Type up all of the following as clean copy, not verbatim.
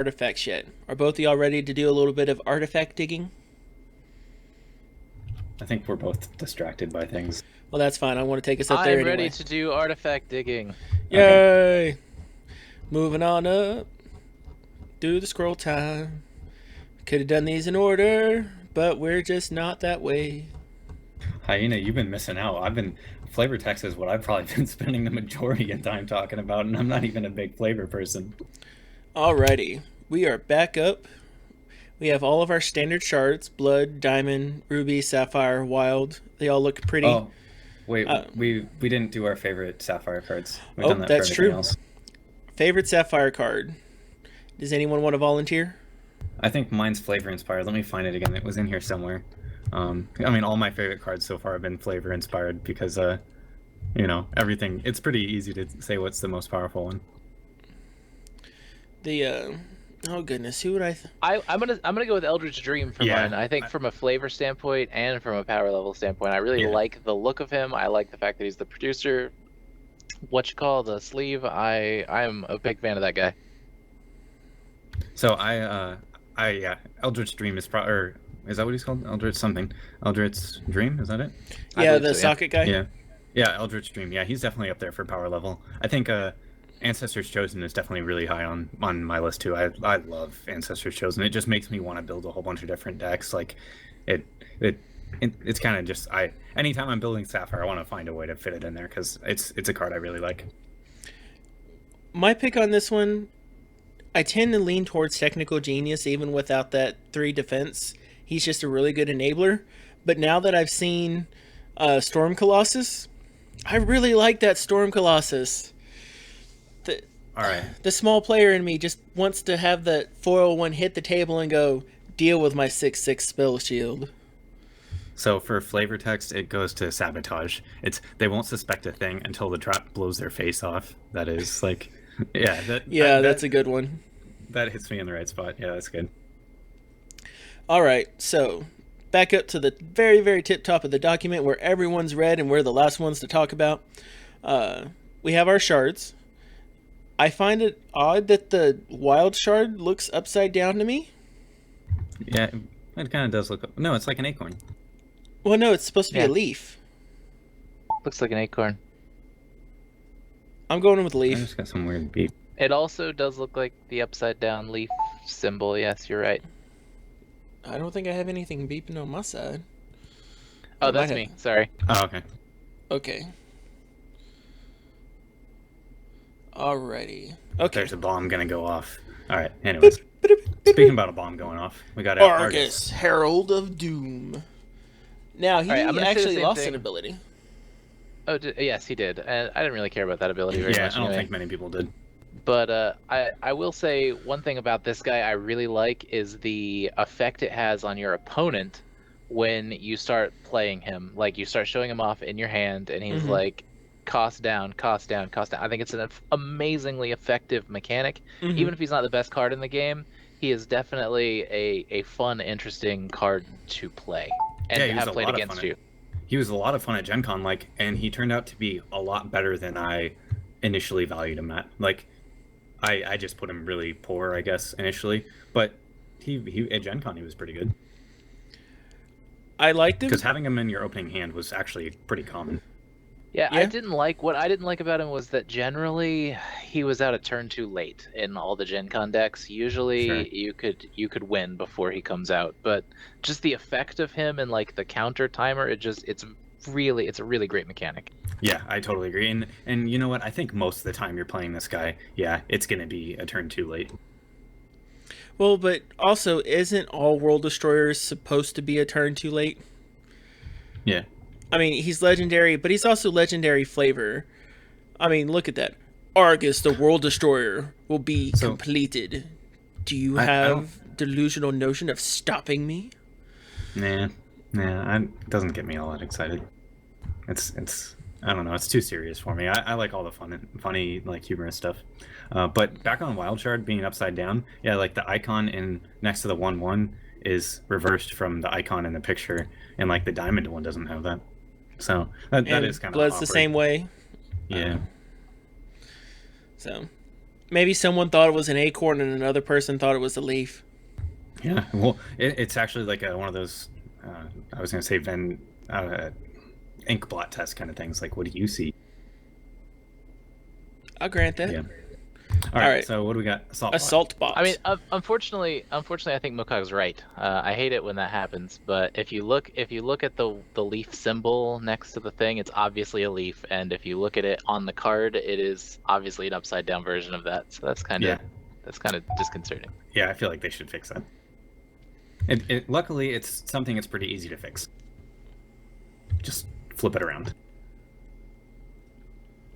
artifacts yet. Are both of y'all ready to do a little bit of artifact digging? I think we're both distracted by things. Well, that's fine. I want to take us up there I'm anyway. ready to do artifact digging. Yay! Moving on up. Do the scroll time. Could have done these in order, but we're just not that way. Hyena, you've been missing out. Flavor text is what I've probably been spending the majority of time talking about, and I'm not even a big flavor person. Alrighty, we are back up. We have all of our standard shards: blood, diamond, ruby, sapphire, wild. They all look pretty. Oh, wait, we didn't do our favorite sapphire cards. We've done that that's for true. else. Favorite sapphire card. Does anyone want to volunteer? I think mine's flavor inspired. Let me find it again. It was in here somewhere. I mean, all my favorite cards so far have been flavor inspired because, everything. It's pretty easy to say what's the most powerful one. Oh goodness, who would I'm gonna go with Eldritch Dream for mine. I think from a flavor standpoint and from a power level standpoint, I really like the look of him. I like the fact that he's the producer. What you call the sleeve? I'm a big fan of that guy. So Eldritch Dream is probably, or is that what he's called? Eldritch something. Eldritch Dream, is that it? Yeah, the socket guy. Yeah, Eldritch Dream. Yeah, he's definitely up there for power level. I think Ancestors Chosen is definitely really high on my list too. I love Ancestors Chosen. It just makes me want to build a whole bunch of different decks. Like it's kind of just anytime I'm building Sapphire, I want to find a way to fit it in there because it's a card I really like. My pick on this one, I tend to lean towards Technical Genius even without that 3 defense. He's just a really good enabler. But now that I've seen Storm Colossus, I really like that Storm Colossus. All right. The small player in me just wants to have that 401 hit the table and go, deal with my 6/6 spell shield. So for flavor text, it goes to Sabotage. They won't suspect a thing until the trap blows their face off. That is like, yeah. That's a good one. That hits me in the right spot. Yeah, that's good. All right, so back up to the very, very tip top of the document where everyone's read and we're the last ones to talk about. We have our shards. I find it odd that the wild shard looks upside down to me. Yeah, it kind of does look. No, it's like an acorn. Well, no, it's supposed to be a leaf. Looks like an acorn. I'm going with I leaf. just got some weird beep. It also does look like the upside down leaf symbol. Yes, you're right. I don't think I have anything beeping on my side. Oh, that's me. Sorry. Oh, okay. Okay. Alrighty. Okay. There's a bomb gonna go off. All right. Anyways, speaking about a bomb going off, we got Argus, Herald of Doom. Now he actually lost an ability. Oh, yes, he did, and I didn't really care about that ability very much. Yeah, I don't think many people did. But I will say one thing about this guy I really like is the effect it has on your opponent when you start playing him. Like you start showing him off in your hand, and he's like, cost down, cost down, cost down. I think it's an amazingly effective mechanic. Even if he's not the best card in the game, he is definitely a fun, interesting card to play and have played against you. He was a lot of fun at Gen Con, and he turned out to be a lot better than I initially valued him at. Like, I just put him really poor, I guess, initially, but he at Gen Con he was pretty good. I liked him because having him in your opening hand was actually pretty common. Yeah, what I didn't like about him was that generally he was out a turn too late in all the Gen Con decks. Usually you could win before he comes out, but just the effect of him and like the counter timer, it's a really great mechanic. Yeah, I totally agree. And you know what? I think most of the time you're playing this guy, it's going to be a turn too late. Well, but also isn't all World Destroyers supposed to be a turn too late? Yeah. I mean, he's legendary, but he's also legendary flavor. I mean, look at that. Argus, the World Destroyer, will be completed. Do you have delusional notion of stopping me? Nah, it doesn't get me all that excited. It's I don't know, it's too serious for me. I like all the funny, like humorous stuff. But back on Wild Shard being upside down, like the icon next to the 1/1 is reversed from the icon in the picture, and like the diamond one doesn't have that. So that is kind of Blood's the same way. Yeah. So, Maybe someone thought it was an acorn and another person thought it was a leaf. Yeah, well, it's actually like one of those. I was going to say ink blot test kind of things. Like, what do you see? I'll grant that. Yeah. All right. So what do we got? Assault bot. I mean, unfortunately, I think Mukog's right. I hate it when that happens, but if you look at the leaf symbol next to the thing, it's obviously a leaf, and if you look at it on the card, it is obviously an upside down version of that. So that's kind of disconcerting. Yeah, I feel like they should fix that. Luckily, it's something that's pretty easy to fix. Just flip it around.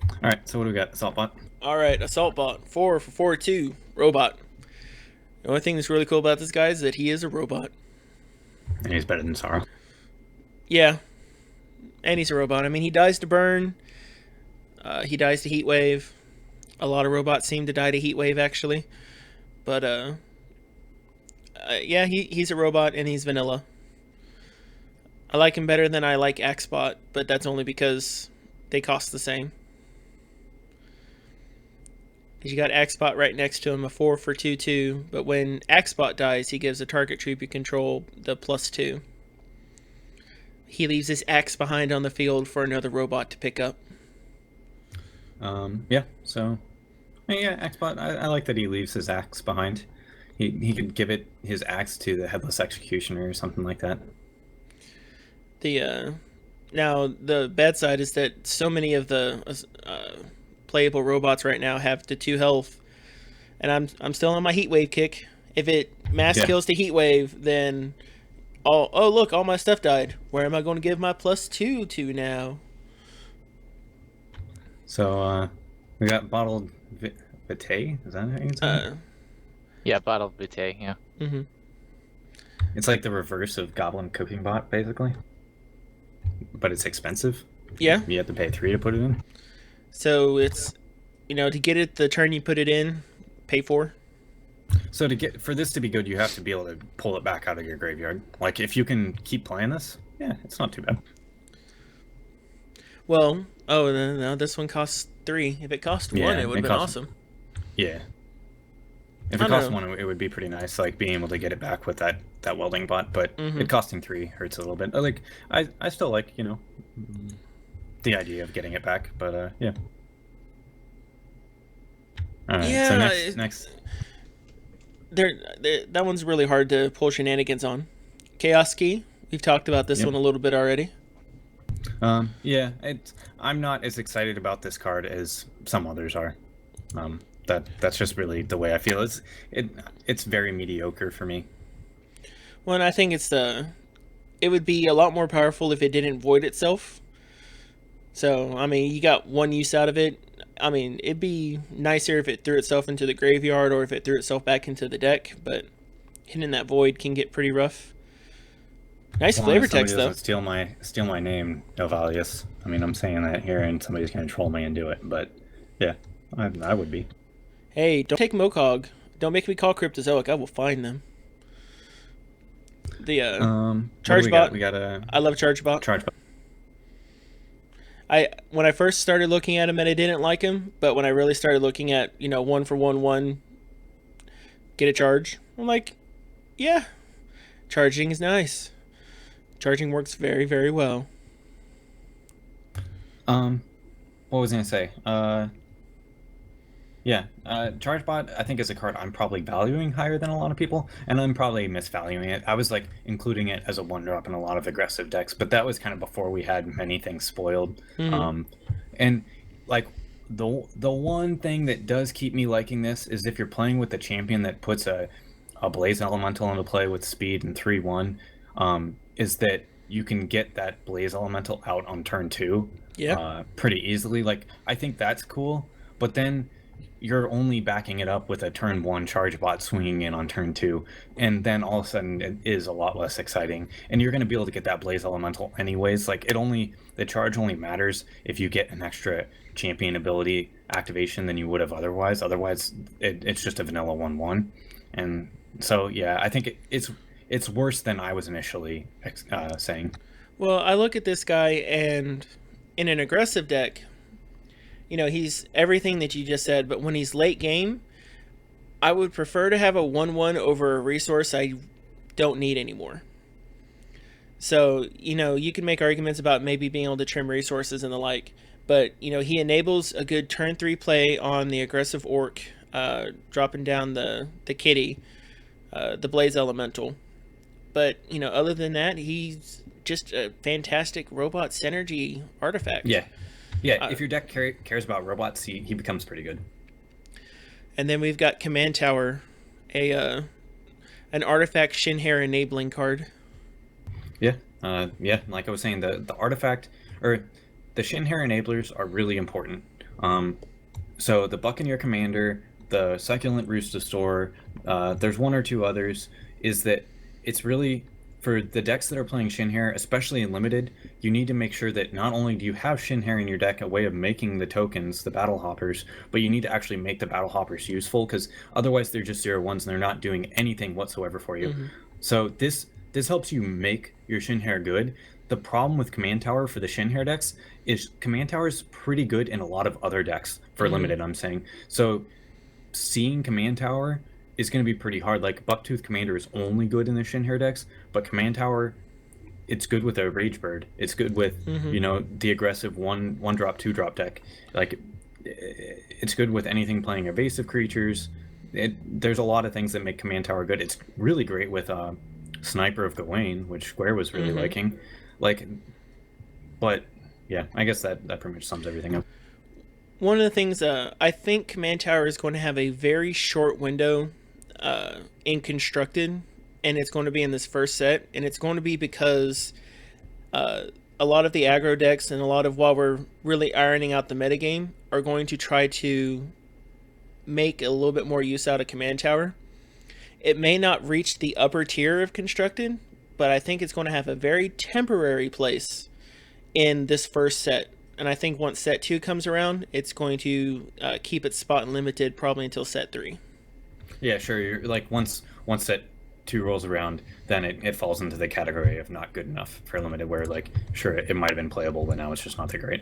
All right, so what do we got? Assault bot. All right, assault bot 4 for 4/2 robot. The only thing that's really cool about this guy is that he is a robot. And he's better than Sorrow. Yeah, and he's a robot. I mean, he dies to burn. He dies to heat wave. A lot of robots seem to die to heat wave actually, but yeah, he's a robot and he's vanilla. I like him better than I like Axbot, but that's only because they cost the same. You got Axbot right next to him, a 4 for 2/2, but when Axbot dies, he gives a target troop you control the +2. He leaves his axe behind on the field for another robot to pick up. Yeah, so yeah, Axbot, I like that he leaves his axe behind. He could give his axe to the Headless Executioner or something like that. Now the bad side is that so many of the playable robots right now have the 2 health, and I'm still on my heat wave kick. If it mass kills the heat wave, then oh look, all my stuff died. Where am I going to give my +2 to now? So we got bottled vitae. Is that how you say it? Yeah, bottled vitae. Yeah. Mm-hmm. It's like the reverse of Goblin Cooking Bot, basically. But it's expensive. Yeah. You have to pay 3 to put it in. So it's, to get it the turn you put it in, pay 4. So for this to be good, you have to be able to pull it back out of your graveyard. Like, if you can keep playing this, yeah, it's not too bad. Well, no, this one costs 3. If it cost 1, it would have been awesome. Yeah. If it cost 1, it would be pretty nice, like being able to get it back with that welding bot. But it costing 3 hurts a little bit. Like, I still like the idea of getting it back, but yeah. All right. Yeah. So next. That one's really hard to pull shenanigans on. Chaos Key. We've talked about this one a little bit already. Yeah. I'm not as excited about this card as some others are. That's just really the way I feel. It's very mediocre for me. Well, and I think it would be a lot more powerful if it didn't void itself. So, I mean, you got one use out of it. I mean, it'd be nicer if it threw itself into the graveyard or if it threw itself back into the deck, but hitting that void can get pretty rough. Nice flavor text, though. Steal my name, Novalius. I mean, I'm saying that here, and somebody's going to troll me and do it, but yeah, I would be. Hey, don't take Mokog. Don't make me call Cryptozoic. I will find them. The Charge Bot. We got I love Charge Bot. When I first started looking at him, and I didn't like him, but when I really started looking at 1 for 1/1, get a charge, I'm like, yeah, charging is nice. Charging works very, very well. What was I gonna say? Yeah, Chargebot, I think, is a card I'm probably valuing higher than a lot of people, and I'm probably misvaluing it. I was like including it as a 1-drop in a lot of aggressive decks, but that was kind of before we had many things spoiled. And like the one thing that does keep me liking this is if you're playing with a champion that puts a Blaze Elemental into play with speed and 3/1, is that you can get that Blaze Elemental out on turn 2 pretty easily. Like, I think that's cool, but then you're only backing it up with a turn 1 charge bot swinging in on turn 2, and then all of a sudden it is a lot less exciting, and you're going to be able to get that Blaze Elemental anyways. Like, the charge only matters if you get an extra champion ability activation than you would have otherwise. It's just a vanilla 1/1. And so yeah, I think it's worse than I was initially saying. Well, I look at this guy, and in an aggressive deck, he's everything that you just said, but when he's late game, I would prefer to have a 1/1 over a resource I don't need anymore. So, you can make arguments about maybe being able to trim resources and the like, but, he enables a good turn 3 play on the aggressive orc, dropping down the kitty, the blaze elemental. But, other than that, he's just a fantastic robot synergy artifact. Yeah. Yeah, if your deck cares about robots, he becomes pretty good. And then we've got Command Tower, an artifact Shinhair enabling card. Yeah, like I was saying, the artifact, or the Shinhair enablers are really important. So the Buccaneer Commander, the Succulent Roostosaur, there's one or two others, is that it's really, for the decks that are playing Shinhair, especially in Limited, you need to make sure that not only do you have Shinhair in your deck, a way of making the tokens, the Battle Hoppers, but you need to actually make the Battle Hoppers useful, because otherwise they're just 0/1s and they're not doing anything whatsoever for you. Mm-hmm. So this helps you make your Shinhair good. The problem with Command Tower for the Shinhair decks is Command Tower is pretty good in a lot of other decks for Limited, I'm saying. So seeing Command Tower is going to be pretty hard. Like, Bucktooth Commander is only good in the Shinhair decks, but Command Tower, it's good with a Ragebird. It's good with, the aggressive one drop, 2-drop deck. Like, it's good with anything playing evasive creatures. There's a lot of things that make Command Tower good. It's really great with Sniper of Gwaer, which Gwaer was really liking. But yeah, I guess that pretty much sums everything up. One of the things, I think Command Tower is going to have a very short window in Constructed, and it's going to be in this first set, and it's going to be because a lot of the aggro decks and a lot of, while we're really ironing out the metagame, are going to try to make a little bit more use out of Command Tower. It may not reach the upper tier of Constructed, but I think it's going to have a very temporary place in this first set. And I think once set 2 comes around, it's going to keep its spot in Limited probably until set 3. Yeah, sure. You're, like, once set 2 rolls around, then it falls into the category of not good enough for Limited, where, like, sure, it might have been playable, but now it's just not that great.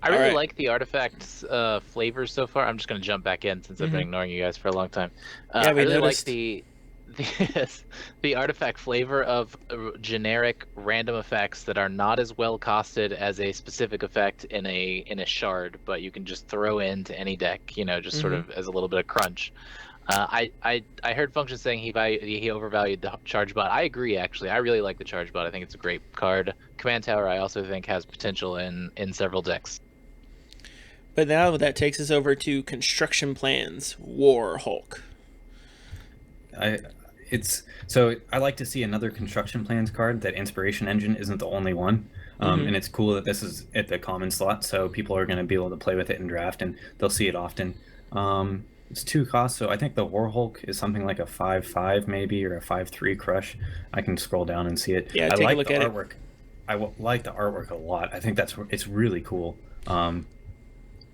I really like the artifacts flavors so far. I'm just going to jump back in since I've been ignoring you guys for a long time. Yeah, we I really noticed. like the artifact flavor of generic random effects that are not as well costed as a specific effect in a shard, but you can just throw into any deck, just sort of as a little bit of crunch. I heard Function saying he overvalued the charge bot. I agree, actually. I really like the charge bot. I think it's a great card. Command Tower I also think has potential in several decks. But now that takes us over to Construction Plans, War Hulk. I like to see another Construction Plans card. That Inspiration Engine isn't the only one, and it's cool that this is at the common slot, so people are going to be able to play with it in draft, and they'll see it often. It's 2 costs, so I think the War Hulk is something like a 5/5 maybe, or a 5/3 crush. I can scroll down and see it. Yeah, take a look at artwork. I like the artwork a lot. I think it's really cool.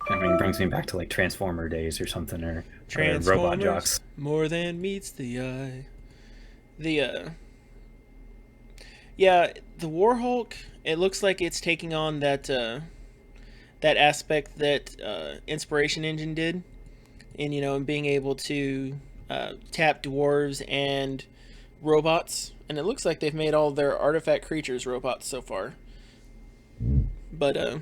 It brings me back to like Transformer days or something, or Robot Jocks. More than meets the eye. The War Hulk. It looks like it's taking on that aspect that Inspiration Engine did, and being able to tap dwarves and robots, and it looks like they've made all their artifact creatures robots so far. But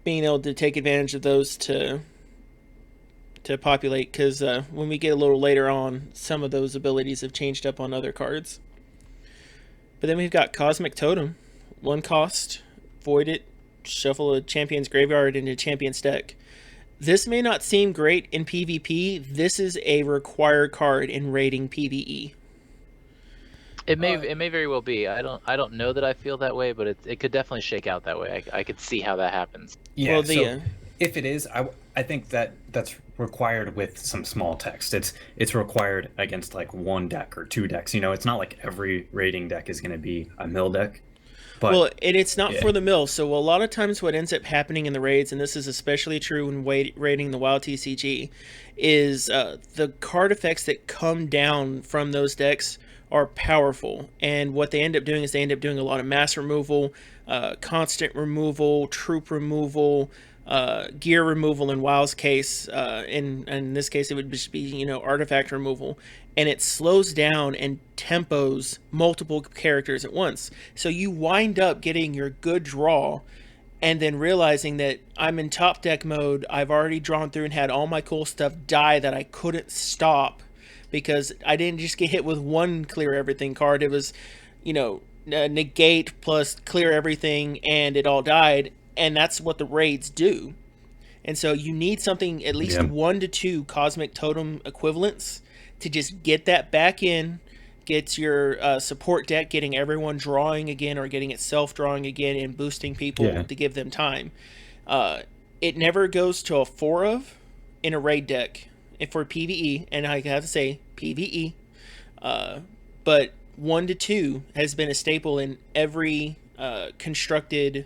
being able to take advantage of those to populate, because when we get a little later on, some of those abilities have changed up on other cards. But then we've got Cosmic Totem, 1 cost, void it, shuffle a champion's graveyard into a champion's deck. This may not seem great in PvP. This is a required card in raiding PvE. It may very well be. I don't know that I feel that way, but it could definitely shake out that way. I could see how that happens. Yeah. So if it is, I think that's required with some small text. It's required against like 1 deck or 2 decks. It's not like every raiding deck is going to be a mill deck. But, it's not for the mill. So a lot of times what ends up happening in the raids, and this is especially true when raiding the WoW TCG, is the card effects that come down from those decks are powerful. And what they end up doing is they end up doing a lot of mass removal, constant removal, troop removal, gear removal in WoW's case. In this case, it would just be artifact removal, and it slows down and tempos multiple characters at once. So you wind up getting your good draw, and then realizing that I'm in top deck mode. I've already drawn through and had all my cool stuff die that I couldn't stop because I didn't just get hit with one clear everything card. It was, negate plus clear everything, and it all died. And that's what the raids do. And so you need something, at least 1 to 2 cosmic totem equivalents to just get that back in, get your support deck getting everyone drawing again or getting itself drawing again and boosting people to give them time. It never goes to a 4 of in a raid deck for PvE, and I have to say PvE. But 1 to 2 has been a staple in every constructed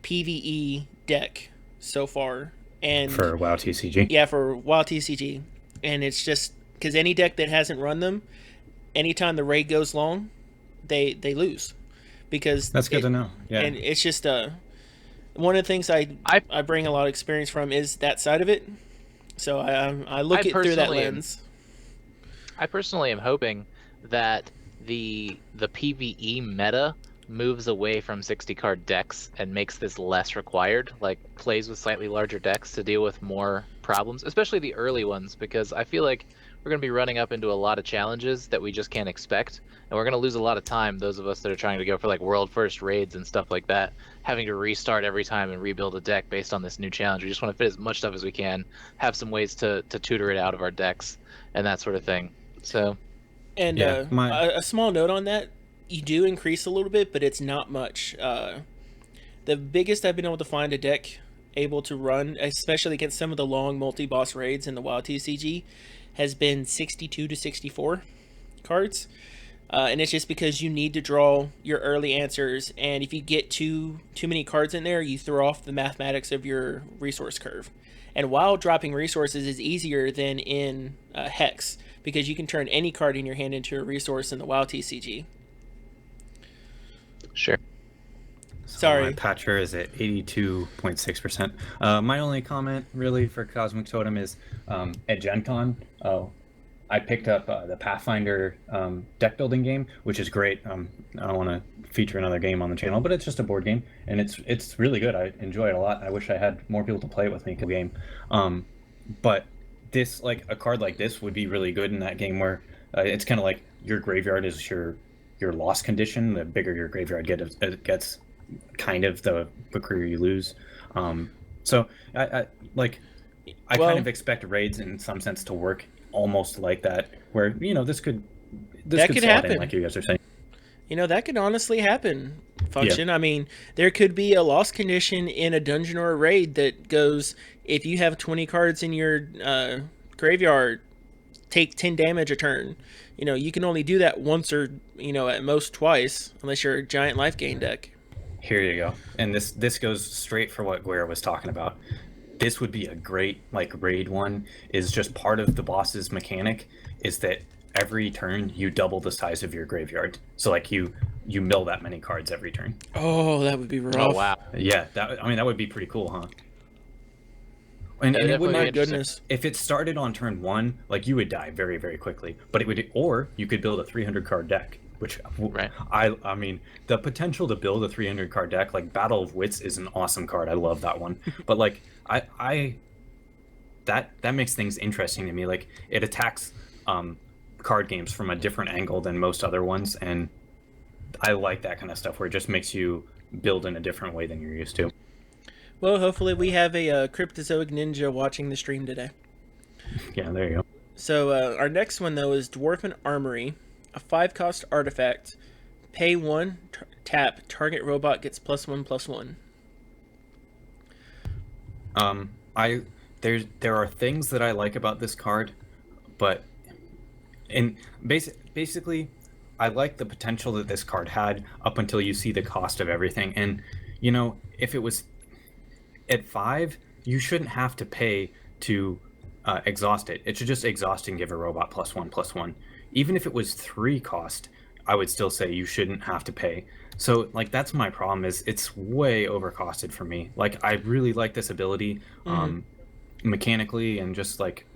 PvE deck so far. And for WoW TCG. Yeah, for WoW TCG. And it's just because any deck that hasn't run them, anytime the raid goes long, they lose. Because that's good to know. Yeah. And it's just one of the things I bring a lot of experience from is that side of it. So I look it through that lens. I personally am hoping that the PvE meta moves away from 60 card decks and makes this less required, like plays with slightly larger decks to deal with more problems, especially the early ones, because I feel like we're going to be running up into a lot of challenges that we just can't expect, and we're going to lose a lot of time, those of us that are trying to go for like world first raids and stuff like that, having to restart every time and rebuild a deck based on this new challenge. We just want to fit as much stuff as we can, have some ways to tutor it out of our decks and that sort of thing. So, and a small note on that, you do increase a little bit, but it's not much. The biggest I've been able to find a deck able to run, especially against some of the long multi-boss raids in the WoW TCG, has been 62 to 64 cards. And it's just because you need to draw your early answers, and if you get too many cards in there, you throw off the mathematics of your resource curve. And while dropping resources is easier than in Hex, because you can turn any card in your hand into a resource in the WoW TCG. Sure. Sorry. My patcher is at 82.6%. My only comment really for Cosmic Totem is at Gen Con, I picked up the Pathfinder deck building game, which is great. I don't want to feature another game on the channel, but it's just a board game, and it's really good. I enjoy it a lot. I wish I had more people to play it with me. Game, but this, like a card like this, would be really good in that game where it's kind of like your graveyard is your loss condition. The bigger your graveyard gets, kind of the quicker you lose. So I kind of expect raids in some sense to work almost like that, where this could happen, like you guys are saying. That could honestly happen. Function. Yeah. I mean, there could be a loss condition in a dungeon or a raid that goes, if you have 20 cards in your graveyard, take 10 damage a turn. You can only do that once or at most twice, unless you're a giant life gain deck. Here you go. And this goes straight for what Gwaer was talking about. This would be a great raid one. Is just part of the boss's mechanic is that every turn you double the size of your graveyard. So you mill that many cards every turn. Oh, that would be rough. Oh wow. Yeah, that would be pretty cool, huh? And it would not, goodness. If it started on turn 1, you would die very, very quickly. But it would, or you could build a 300 card deck, which right. I mean, the potential to build a 300 card deck, Battle of Wits is an awesome card. I love that one. But that makes things interesting to me. It attacks card games from a different angle than most other ones, and I like that kind of stuff where it just makes you build in a different way than you're used to. Well, hopefully we have a Cryptozoic Ninja watching the stream today. Yeah, there you go. So our next one, though, is Dwarven Armory, a 5-cost artifact. Pay 1, tap, target robot gets +1/+1. There are things that I like about this card, but basically, I like the potential that this card had up until you see the cost of everything. And if it was at 5, you shouldn't have to pay to exhaust it. It should just exhaust and give a robot +1/+1. Even if it was 3 cost, I would still say you shouldn't have to pay. So like that's my problem, is it's way overcosted for me. Like I really like this ability mechanically, and just like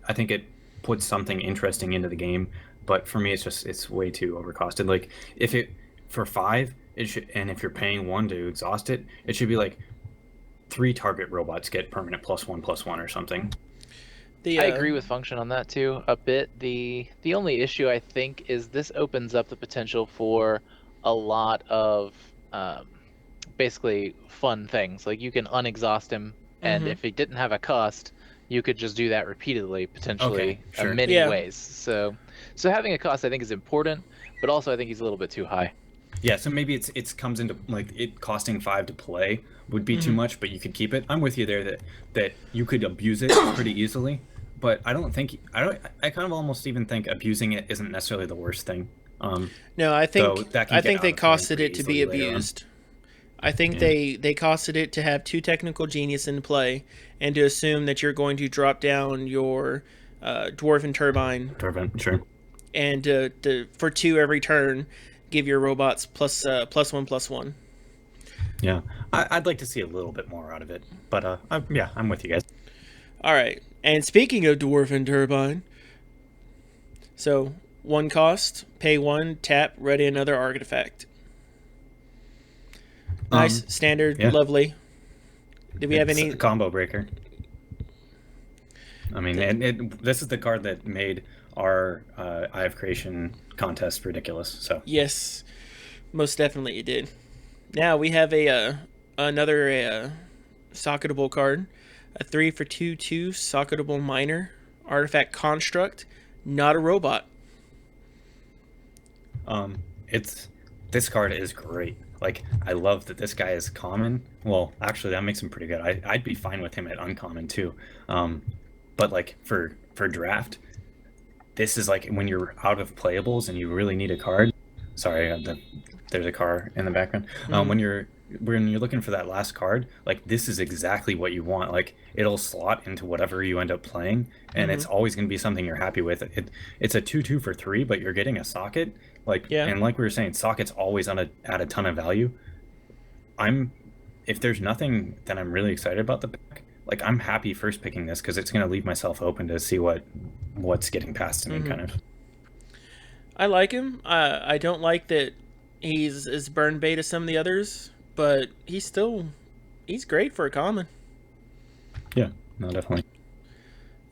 I think it puts something interesting into the game, but for me it's way too overcosted. Like if it for 5 it should, and if you're paying 1 to exhaust it, it should be like 3 target robots get permanent +1/+1 or something. I agree with Function on that too a bit. The only issue I think is this opens up the potential for a lot of basically fun things. Like you can unexhaust him, and if he didn't have a cost, you could just do that repeatedly, potentially in many ways. So having a cost I think is important, but also I think he's a little bit too high. Yeah, so maybe it's comes into like it costing 5 to play would be too much, but you could keep it. I'm with you there that you could abuse it pretty easily, but I kind of almost even think abusing it isn't necessarily the worst thing. No, I think they costed it to be abused. I think they costed it to have 2 technical genius in play, and to assume that you're going to drop down your dwarven turbine. Sure. And for 2 every turn, give your robots +1/+1. Yeah, I'd like to see a little bit more out of it, but I'm with you guys. All right, and speaking of dwarven turbine, so 1 cost, pay 1, tap, ready another artifact. Nice, standard, lovely. Do we have any combo breaker? I mean, this is the card that made our Eye of Creation contest ridiculous. So yes, most definitely it did. Now we have another socketable card, a 3 for 2/2 socketable miner artifact construct, not a robot. This card is great. Like, I love that this guy is common. Well, actually, that makes him pretty good. I'd be fine with him at uncommon too. But like for draft, this is like when you're out of playables and you really need a card. Sorry, there's a car in the background. When you're looking for that last card, like this is exactly what you want. Like it'll slot into whatever you end up playing, and it's always going to be something you're happy with. It's a 2/2 for 3, but you're getting a socket. And like we were saying, sockets always add a ton of value. If there's nothing that I'm really excited about the pack, like I'm happy first picking this because it's going to leave myself open to see what's getting past me, kind of. I like him. I don't like that he's as burn bait as some of the others, but he's great for a common. Yeah, no, definitely.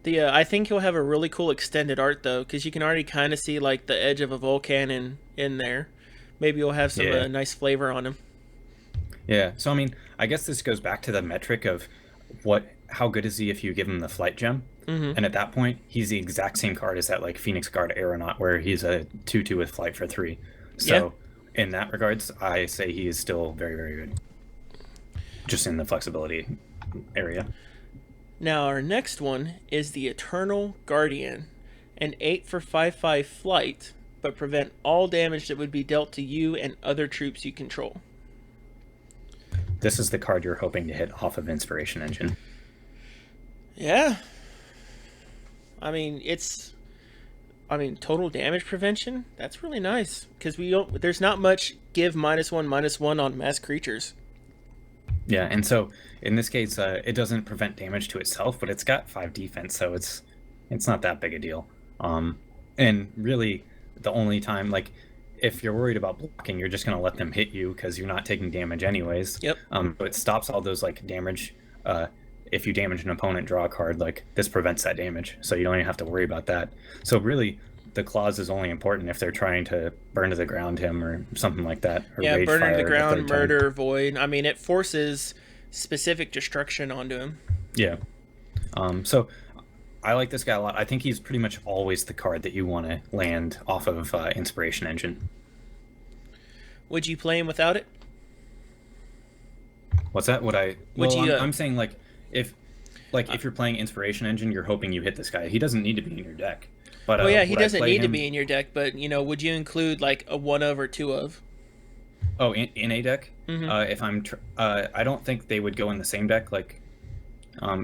I think he'll have a really cool extended art though, because you can already kind of see like the edge of a volcan in there. Maybe he'll have some nice flavor on him. Yeah, so I mean, I guess this goes back to the metric of how good is he if you give him the flight gem, and at that point he's the exact same card as that like Phoenix Guard Aeronaut, where he's a 2/2 with flight for 3. So in that regards, I say he is still very, very good, just in the flexibility area. Now our next one is the Eternal Guardian, an 8 for 5/5 flight, but prevent all damage that would be dealt to you and other troops you control. This is the card you're hoping to hit off of Inspiration Engine. Yeah. I mean, total damage prevention, that's really nice, because there's not much give -1/-1 on mass creatures. Yeah, and so in this case, it doesn't prevent damage to itself, but it's got 5 defense, so it's not that big a deal. And really, the only time, like, if you're worried about blocking, you're just going to let them hit you because you're not taking damage anyways. Yep. But it stops all those like damage. If you damage an opponent, draw a card. Like this prevents that damage, so you don't even have to worry about that. So really, the clause is only important if they're trying to burn to the ground him or something like that. Or yeah, rage burn fire to the ground, murder, turn. void. I mean, it forces specific destruction onto him. Yeah. So I like this guy a lot. I think he's pretty much always the card that you want to land off of Inspiration Engine. Would you play him without it? What's that? I'm saying like if you're playing Inspiration Engine, you're hoping you hit this guy. He doesn't need to be in your deck. But he doesn't need to be in your deck. But would you include like a 1 of or 2 of? Oh, in a deck. If I'm, I don't think they would go in the same deck. Like,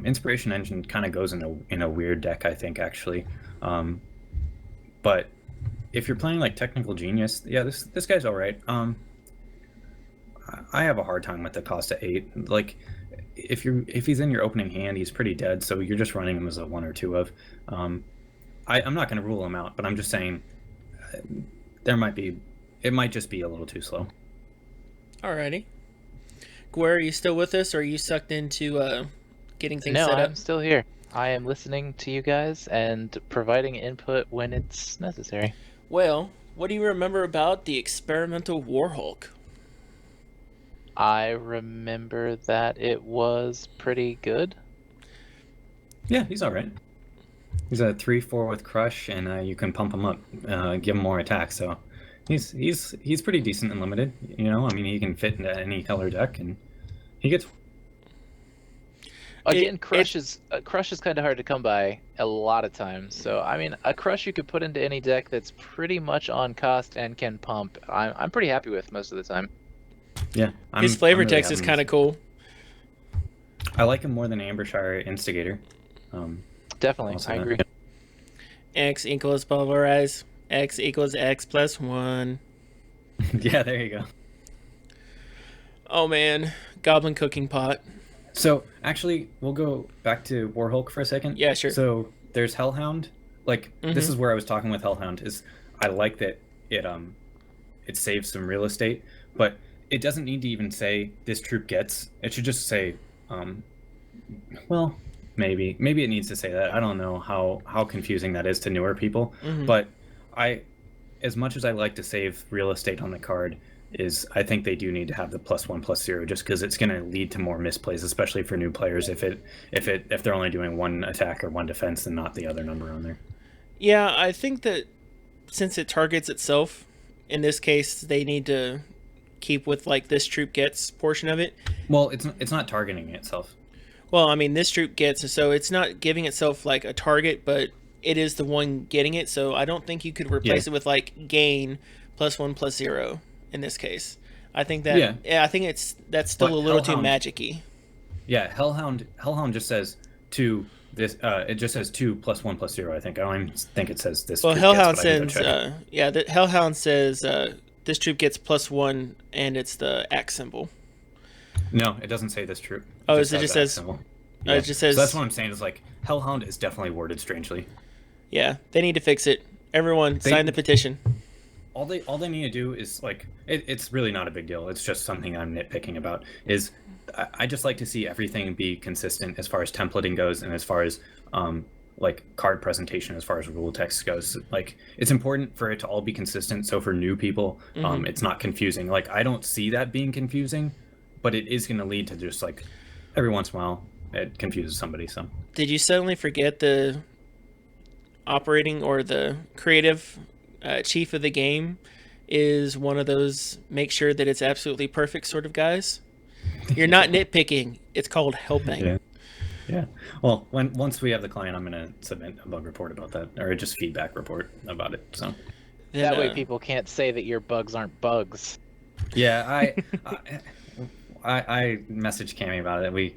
Inspiration Engine kind of goes in a weird deck, I think, actually. But if you're playing like Technical Genius, yeah, this guy's all right. I have a hard time with the cost of 8. Like, if he's in your opening hand, he's pretty dead. So you're just running him as a 1 or 2 of. I'm not going to rule him out, but I'm just saying it might just be a little too slow. Alrighty. Gwaer, are you still with us, or are you sucked into getting things No, set up? I'm still here. I am listening to you guys and providing input when it's necessary. Well, what do you remember about the experimental Warhulk? I remember that it was pretty good. Yeah, he's all right. He's a 3/4 with Crush, and you can pump him up, give him more attack. So he's pretty decent and limited. You know, I mean, he can fit into any color deck, and he gets. Again, Crush is kind of hard to come by a lot of times. So I mean, a Crush you could put into any deck that's pretty much on cost and can pump. I'm pretty happy with most of the time. Yeah, His flavor I'm really text is having kind of cool. I like him more than Ambershire Instigator. Definitely, Also I that. agree. X equals pulverize. X equals X plus 1. Yeah, there you go. Oh man, Goblin Cooking Pot. So actually, we'll go back to Warhulk for a second. Yeah, sure. So there's Hellhound. Like this is where I was talking with Hellhound. Is I like that it saves some real estate, but it doesn't need to even say this troop gets. It should just say, well, maybe it needs to say that. I don't know how confusing that is to newer people, but as much as I like to save real estate on the card, I think they do need to have the +1/+0 just because it's going to lead to more misplays, especially for new players if they're only doing 1 attack or 1 defense and not the other number on there. Yeah, I think that since it targets itself, in this case, they need to keep with like this troop gets portion of it. Well, it's not targeting itself. Well, I mean, this troop gets, so it's not giving itself like a target, but it is the one getting it. So I don't think you could replace it with like gain +1/+0 in this case. I think that I think that's still a little too magic-y. Yeah, Hellhound just says to this. It just says 2 +1/+0. I think. I don't even think it says this. Well, Hellhound says the Hellhound says this troop gets +1 and it's the axe symbol. No, it doesn't say this troop. Oh, it just says. Yeah. It just says. So that's what I'm saying. Is like Hellhound is definitely worded strangely. Yeah, they need to fix it. Everyone, sign the petition. All they need to do is like it's really not a big deal. It's just something I'm nitpicking about. Is I just like to see everything be consistent as far as templating goes and as far as like card presentation, as far as rule text goes. Like it's important for it to all be consistent. So for new people, it's not confusing. Like I don't see that being confusing, but it is going to lead to just like every once in a while it confuses somebody. So did you suddenly forget the operating or the creative chief of the game is one of those make sure that it's absolutely perfect sort of guys? You're not nitpicking. It's called helping. Yeah. Well, once we have the client, I'm going to submit a bug report about that, or just feedback report about it. So Then, that way people can't say that your bugs aren't bugs. Yeah, I messaged Cammy about it.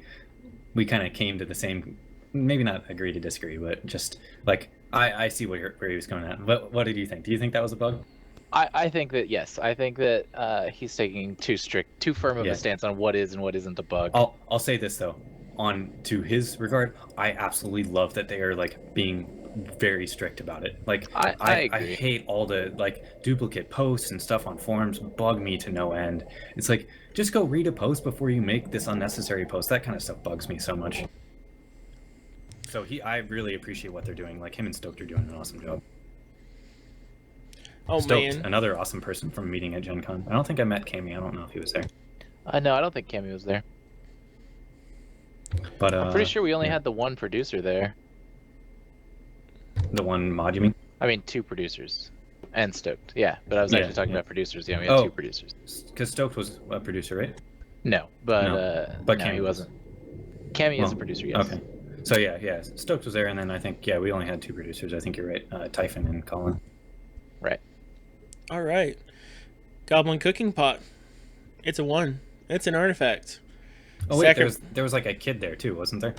We kind of came to the same, maybe not agree to disagree, but just like I see where he was going at. But what did you think? Do you think that was a bug? I think that yes. I think that he's taking too firm of a stance on what is and what isn't a bug. I'll say this though, on to his regard, I absolutely love that they are like being very strict about it. Like I hate all the like duplicate posts and stuff on forums. Bug me to no end. It's like just go read a post before you make this unnecessary post. That kind of stuff bugs me so much. So I really appreciate what they're doing. Like him and Stoked are doing an awesome job. Oh Stoked, man, another awesome person from a meeting at Gen Con. I don't think I met Cammy. I don't know if he was there. No, I don't think Cammy was there. But I'm pretty sure we only had the one producer there. The one mod, you mean? I mean, 2 producers. And Stoked, yeah. But I was actually talking about producers. Yeah, we had 2 producers. Because Stoked was a producer, right? No, but no, Cammy he wasn't. Cammy is a producer, yes. Okay. So yeah. Stoked was there, and then I think we only had 2 producers. I think you're right, Typhon and Colin. Right. all right. Goblin Cooking Pot. It's a 1. It's an artifact. Oh wait, there was like a kid there too, wasn't there?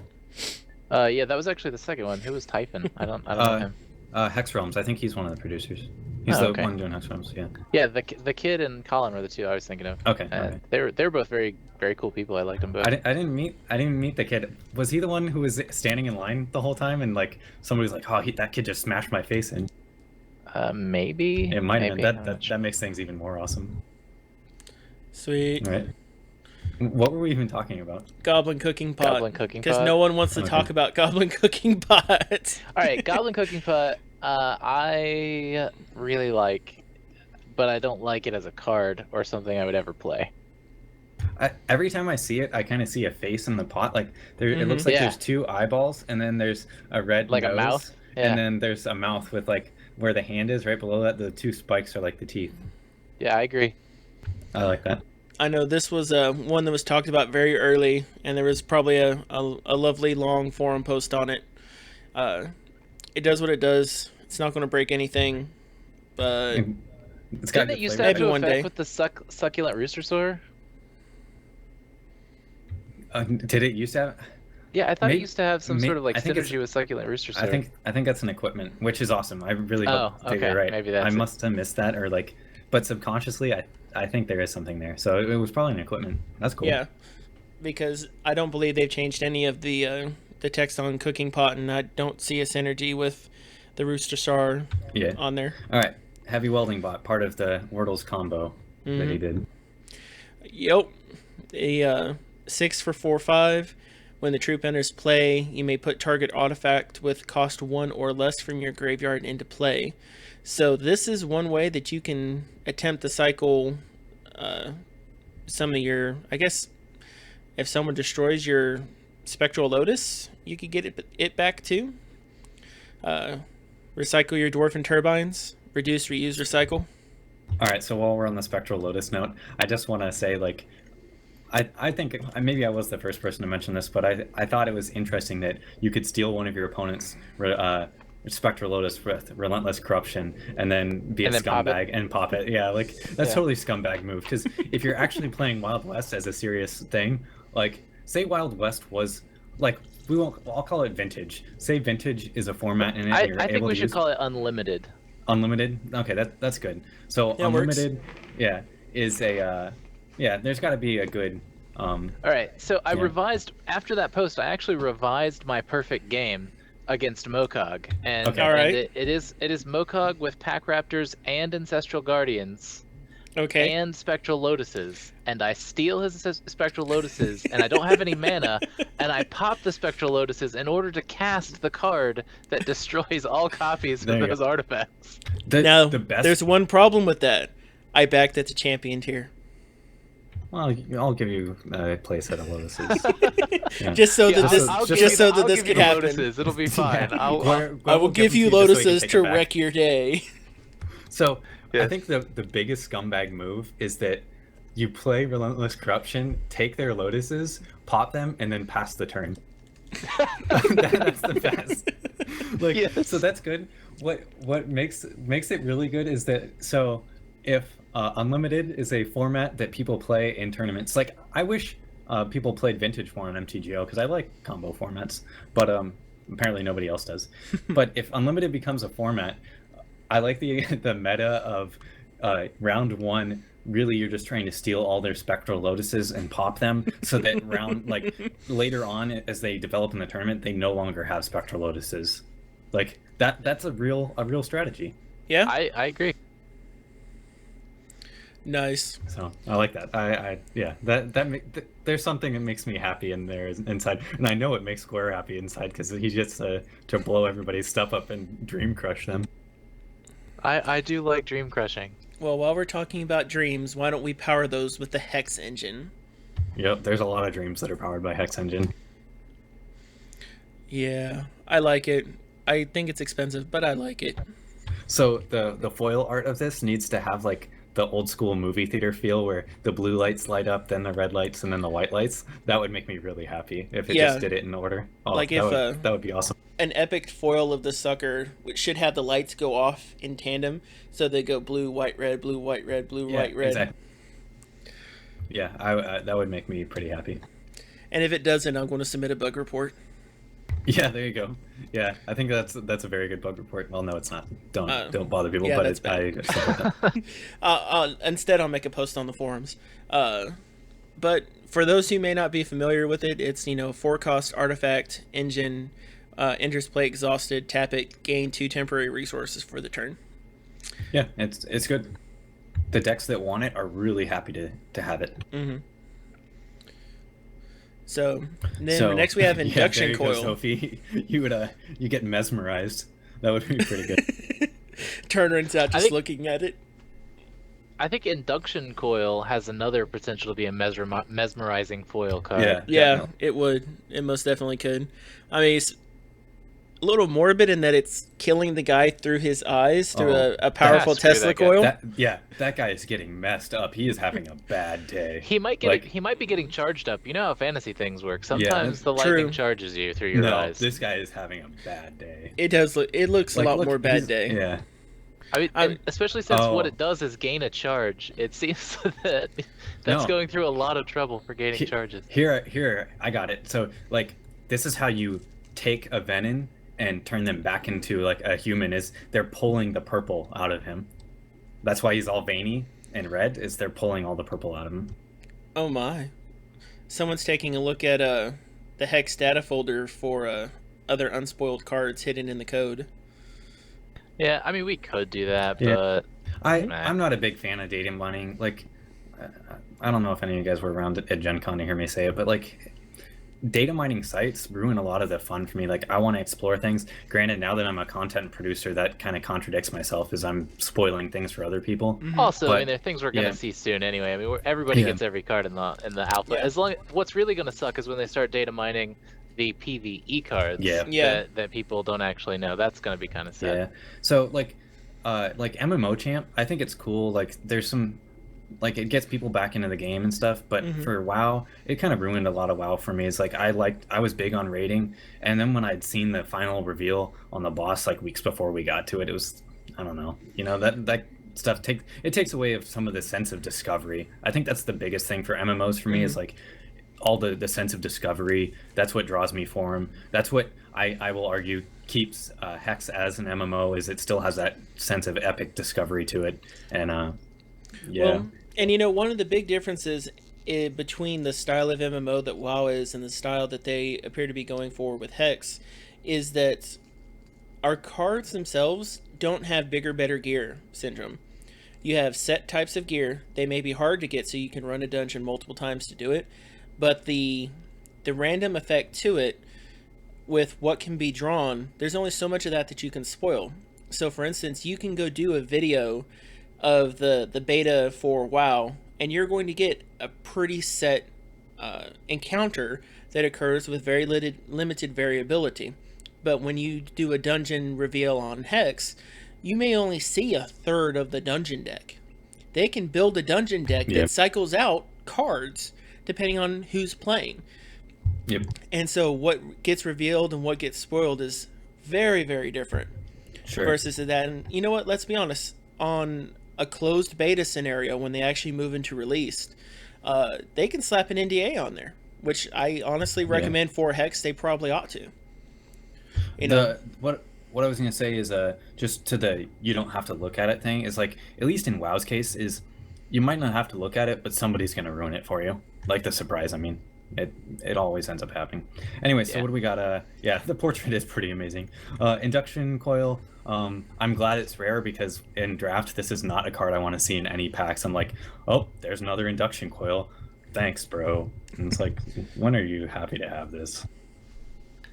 Yeah, that was actually the second one. Who was Typhon? I don't know him. Hex Realms. I think he's one of the producers. He's Oh, the okay. one doing house realms. Yeah. Yeah, the kid and Colin were the two I was thinking of. Okay. Okay. They're both very very cool people. I liked them both. I didn't meet the kid. Was he the one who was standing in line the whole time and like somebody was like, oh, that kid just smashed my face in? Maybe. It might have maybe. been. That makes things even more awesome. Sweet. All right. What were we even talking about? Goblin cooking pot. Goblin cooking Because pot. no one wants to talk about Goblin cooking pot. All right, Goblin Cooking Pot. I really like, but I don't like it as a card or something I would ever play. Every time I see it, I kind of see a face in the pot. Like it looks like Yeah. there's two eyeballs, and then there's a red Like a nose, mouth? Yeah. and then there's a mouth with like where the hand is right below that. The two spikes are like the teeth. Yeah, I agree. I like that. I know this was one that was talked about very early, and there was probably a lovely long forum post on it. It does what it does. It's not going to break anything, but It's got Didn't it good used to flavor. have Maybe to one effect day. with the succulent rooster soar? Did it used to have? Yeah, I thought May- it used to have some may- sort of like I think it's- synergy with succulent rooster soar. I think that's an equipment, which is awesome. I really hope Oh, that okay. you're right. Maybe that's I it. must have missed that, or like, but subconsciously, I think there is something there. So it was probably an equipment. That's cool. yeah, because I don't believe they've changed any of the text on cooking pot, and I don't see a synergy with the Rooster Star Yeah. on there. All right. Heavy welding bot, part of the Wordle's combo that he did. Yep, a 6 for 4/5. When the troop enters play, you may put target artifact with cost 1 or less from your graveyard into play. So this is one way that you can attempt to cycle some of your, I guess, if someone destroys your Spectral Lotus, you could get it back too. Recycle your Dwarven Turbines. Reduce, reuse, recycle. All right. So while we're on the Spectral Lotus note, I just want to say, like, I think maybe I was the first person to mention this, but I thought it was interesting that you could steal one of your opponent's Spectral Lotus with Relentless Corruption and then be And a then pop it. scumbag and pop it. Yeah, like that's Yeah. totally scumbag move. Because if you're actually playing Wild West as a serious thing, like say Wild West was like I'll call it Vintage. Say Vintage is a format in it. I and you're think able we to should use call it unlimited. Unlimited. Okay, that's good. So Yeah, works. Unlimited, yeah, is a yeah. There's got to be a good. All right, so I Yeah. revised after that post. I actually revised my perfect game against Mokog, and, Okay. All right. it is Mokog with Pack Raptors and Ancestral Guardians Okay. and Spectral Lotuses, and I steal his Spectral Lotuses, and I don't have any mana, and I pop the Spectral Lotuses in order to cast the card that destroys all copies There of you those go. artifacts. Now, the best. there's one problem with that. I backed at the champion tier. Well, I'll give you a playset of Lotuses. Yeah. Just so Yeah, that this, I'll give just you so the- that I'll this give you could the happen. Lotuses. It'll be fine. I will give you lotuses to wreck your day. So I Yes. think the biggest scumbag move is that you play Relentless Corruption, take their lotuses, pop them, and then pass the turn. That's the best. Like, Yes. so that's good. What makes it really good is that so if Unlimited is a format that people play in tournaments, like I wish people played Vintage more on MTGO because I like combo formats, but apparently nobody else does. But if Unlimited becomes a format, I like the meta of round one. Really, you're just trying to steal all their Spectral Lotuses and pop them, so that like later on as they develop in the tournament, they no longer have Spectral Lotuses. Like that's a real strategy. Yeah, I agree. nice. So I like that. Yeah, there's something that makes me happy in there inside, and I know it makes Gwaer happy inside because he gets to blow everybody's stuff up and dream crush them. I do like dream crushing. Well, while we're talking about dreams, why don't we power those with the Hex engine? Yep, there's a lot of dreams that are powered by Hex Engine. Yeah, I like it. I think it's expensive, but I like it. So the foil art of this needs to have like the old school movie theater feel where the blue lights light up, then the red lights, and then the white lights. That would make me really happy if it Yeah. just did it in order. Oh, Like that if, that would be awesome. An epic foil of the sucker, which should have the lights go off in tandem, so they go blue, white, red, blue, white, red, blue, white, red. Exactly. Yeah, that would make me pretty happy. And if it doesn't, I'm going to submit a bug report. Yeah, there you go. Yeah, I think that's a very good bug report. Well, no, it's not. Don't bother people. yeah, but that's bad. I support that. Instead, I'll make a post on the forums. But for those who may not be familiar with it, it's 4-cost artifact engine, enters play exhausted, tap it, gain 2 temporary resources for the turn. Yeah, it's good. The decks that want it are really happy to have it. Mm-hmm. So then next we have induction there you coil. go, Sophie, you get mesmerized. That would be pretty good. Turns out just looking at it. I think induction coil has another potential to be a mesmerizing foil card. Yeah, definitely. it would. It most definitely could. I mean, it's a little morbid in that it's killing the guy through his eyes through a powerful Tesla coil. That guy is getting messed up. He is having a bad day. He might be getting charged up. You know how fantasy things work. Sometimes the lightning charges you through your eyes. This guy is having a bad day. It does look. It looks a lot more bad day. Yeah. I mean, and especially since what it does is gain a charge. It seems that that's going through a lot of trouble for gaining charges. Here, I got it. So, this is how you take a Venom and turn them back into, a human, is they're pulling the purple out of him. That's why he's all veiny and red, is they're pulling all the purple out of him. Oh my. Someone's taking a look at the Hex data folder for other unspoiled cards hidden in the code. Yeah, I mean, we could do that, but... I'm not a big fan of data mining. I don't know if any of you guys were around at Gen Con to hear me say it, but, data mining sites ruin a lot of the fun for me. I want to explore things. Granted, now that I'm a content producer, that kind of contradicts myself, as I'm spoiling things for other people. Mm-hmm. Also, but, I mean, there are things we're gonna see soon anyway. I mean, everybody gets every card in the alpha. Yeah. What's really gonna suck is when they start data mining the PvE cards. That people don't actually know. That's gonna be kind of sad. Yeah. So MMO champ, I think it's cool. There's some. It gets people back into the game and stuff, but for WoW, it kind of ruined a lot of WoW for me. It's I was big on raiding, and then when I'd seen the final reveal on the boss weeks before we got to it, it was, I don't know, that stuff takes away of some of the sense of discovery. I think that's the biggest thing for MMOs for me is all the sense of discovery. That's what draws me for them. That's what I will argue keeps Hex as an MMO, is it still has that sense of epic discovery to it, and Well, and one of the big differences between the style of MMO that WoW is and the style that they appear to be going for with Hex is that our cards themselves don't have bigger, better gear syndrome. You have set types of gear. They may be hard to get, so you can run a dungeon multiple times to do it, but the random effect to it with what can be drawn, there's only so much of that you can spoil. So for instance, you can go do a video of the beta for WoW, and you're going to get a pretty set encounter that occurs with very limited variability. But when you do a dungeon reveal on Hex, you may only see a third of the dungeon deck. They can build a dungeon deck that cycles out cards depending on who's playing. Yep. And so what gets revealed and what gets spoiled is very, very different. Sure. Versus that. And you know what? Let's be honest. On a closed beta scenario, when they actually move into released, they can slap an NDA on there, which I honestly recommend for Hex. They probably ought to. What I was gonna say is just to the you don't have to look at it thing is at least in WoW's case is you might not have to look at it, but somebody's gonna ruin it for you. The surprise. I mean, it always ends up happening. Anyway, so what do we got? The portrait is pretty amazing. Induction coil. I'm glad it's rare, because in draft this is not a card I want to see in any packs. I'm oh, there's another induction coil. Thanks, bro. And it's when are you happy to have this?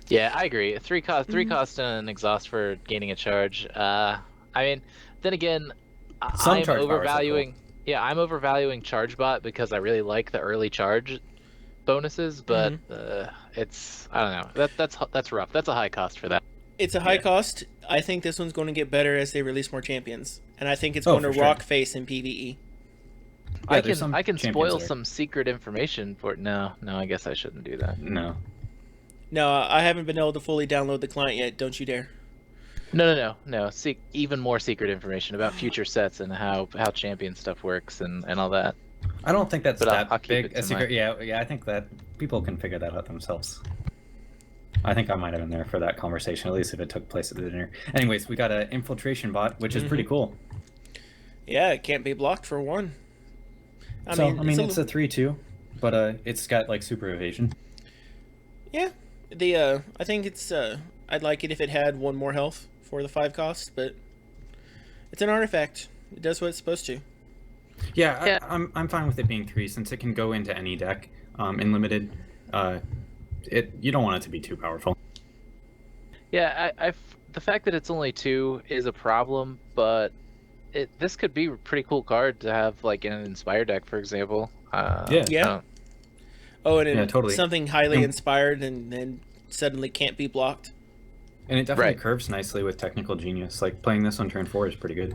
Yeah, I agree. Three cost and an exhaust for gaining a charge. I mean, then again, I'm overvaluing. Yeah, I'm overvaluing charge bot because I really like the early charge bonuses, but it's, I don't know. That's rough. That's a high cost for that. It's a high cost. I think this one's going to get better as they release more champions, and I think it's going to rock face in PvE. I can spoil some secret information for it. No, I guess I shouldn't do that. No, I haven't been able to fully download the client yet. Don't you dare. No. Even more secret information about future sets and how champion stuff works and all that. I don't think that's I'll big keep it a secret. Yeah, I think that people can figure that out themselves. I think I might have been there for that conversation, at least if it took place at the dinner. Anyways, we got an infiltration bot, which is pretty cool. Yeah, it can't be blocked for one. It's a 3/2, but it's got like super evasion. Yeah, I think it's I'd like it if it had one more health for the 5 cost, but it's an artifact. It does what it's supposed to. Yeah, I'm fine with it being 3 since it can go into any deck in limited. You don't want it to be too powerful. Yeah, the fact that it's only 2 is a problem, but this could be a pretty cool card to have like in an Inspired deck, for example. Yeah. Oh, and totally. Something highly inspired and then suddenly can't be blocked. And it definitely curves nicely with Technical Genius. Like playing this on turn 4 is pretty good.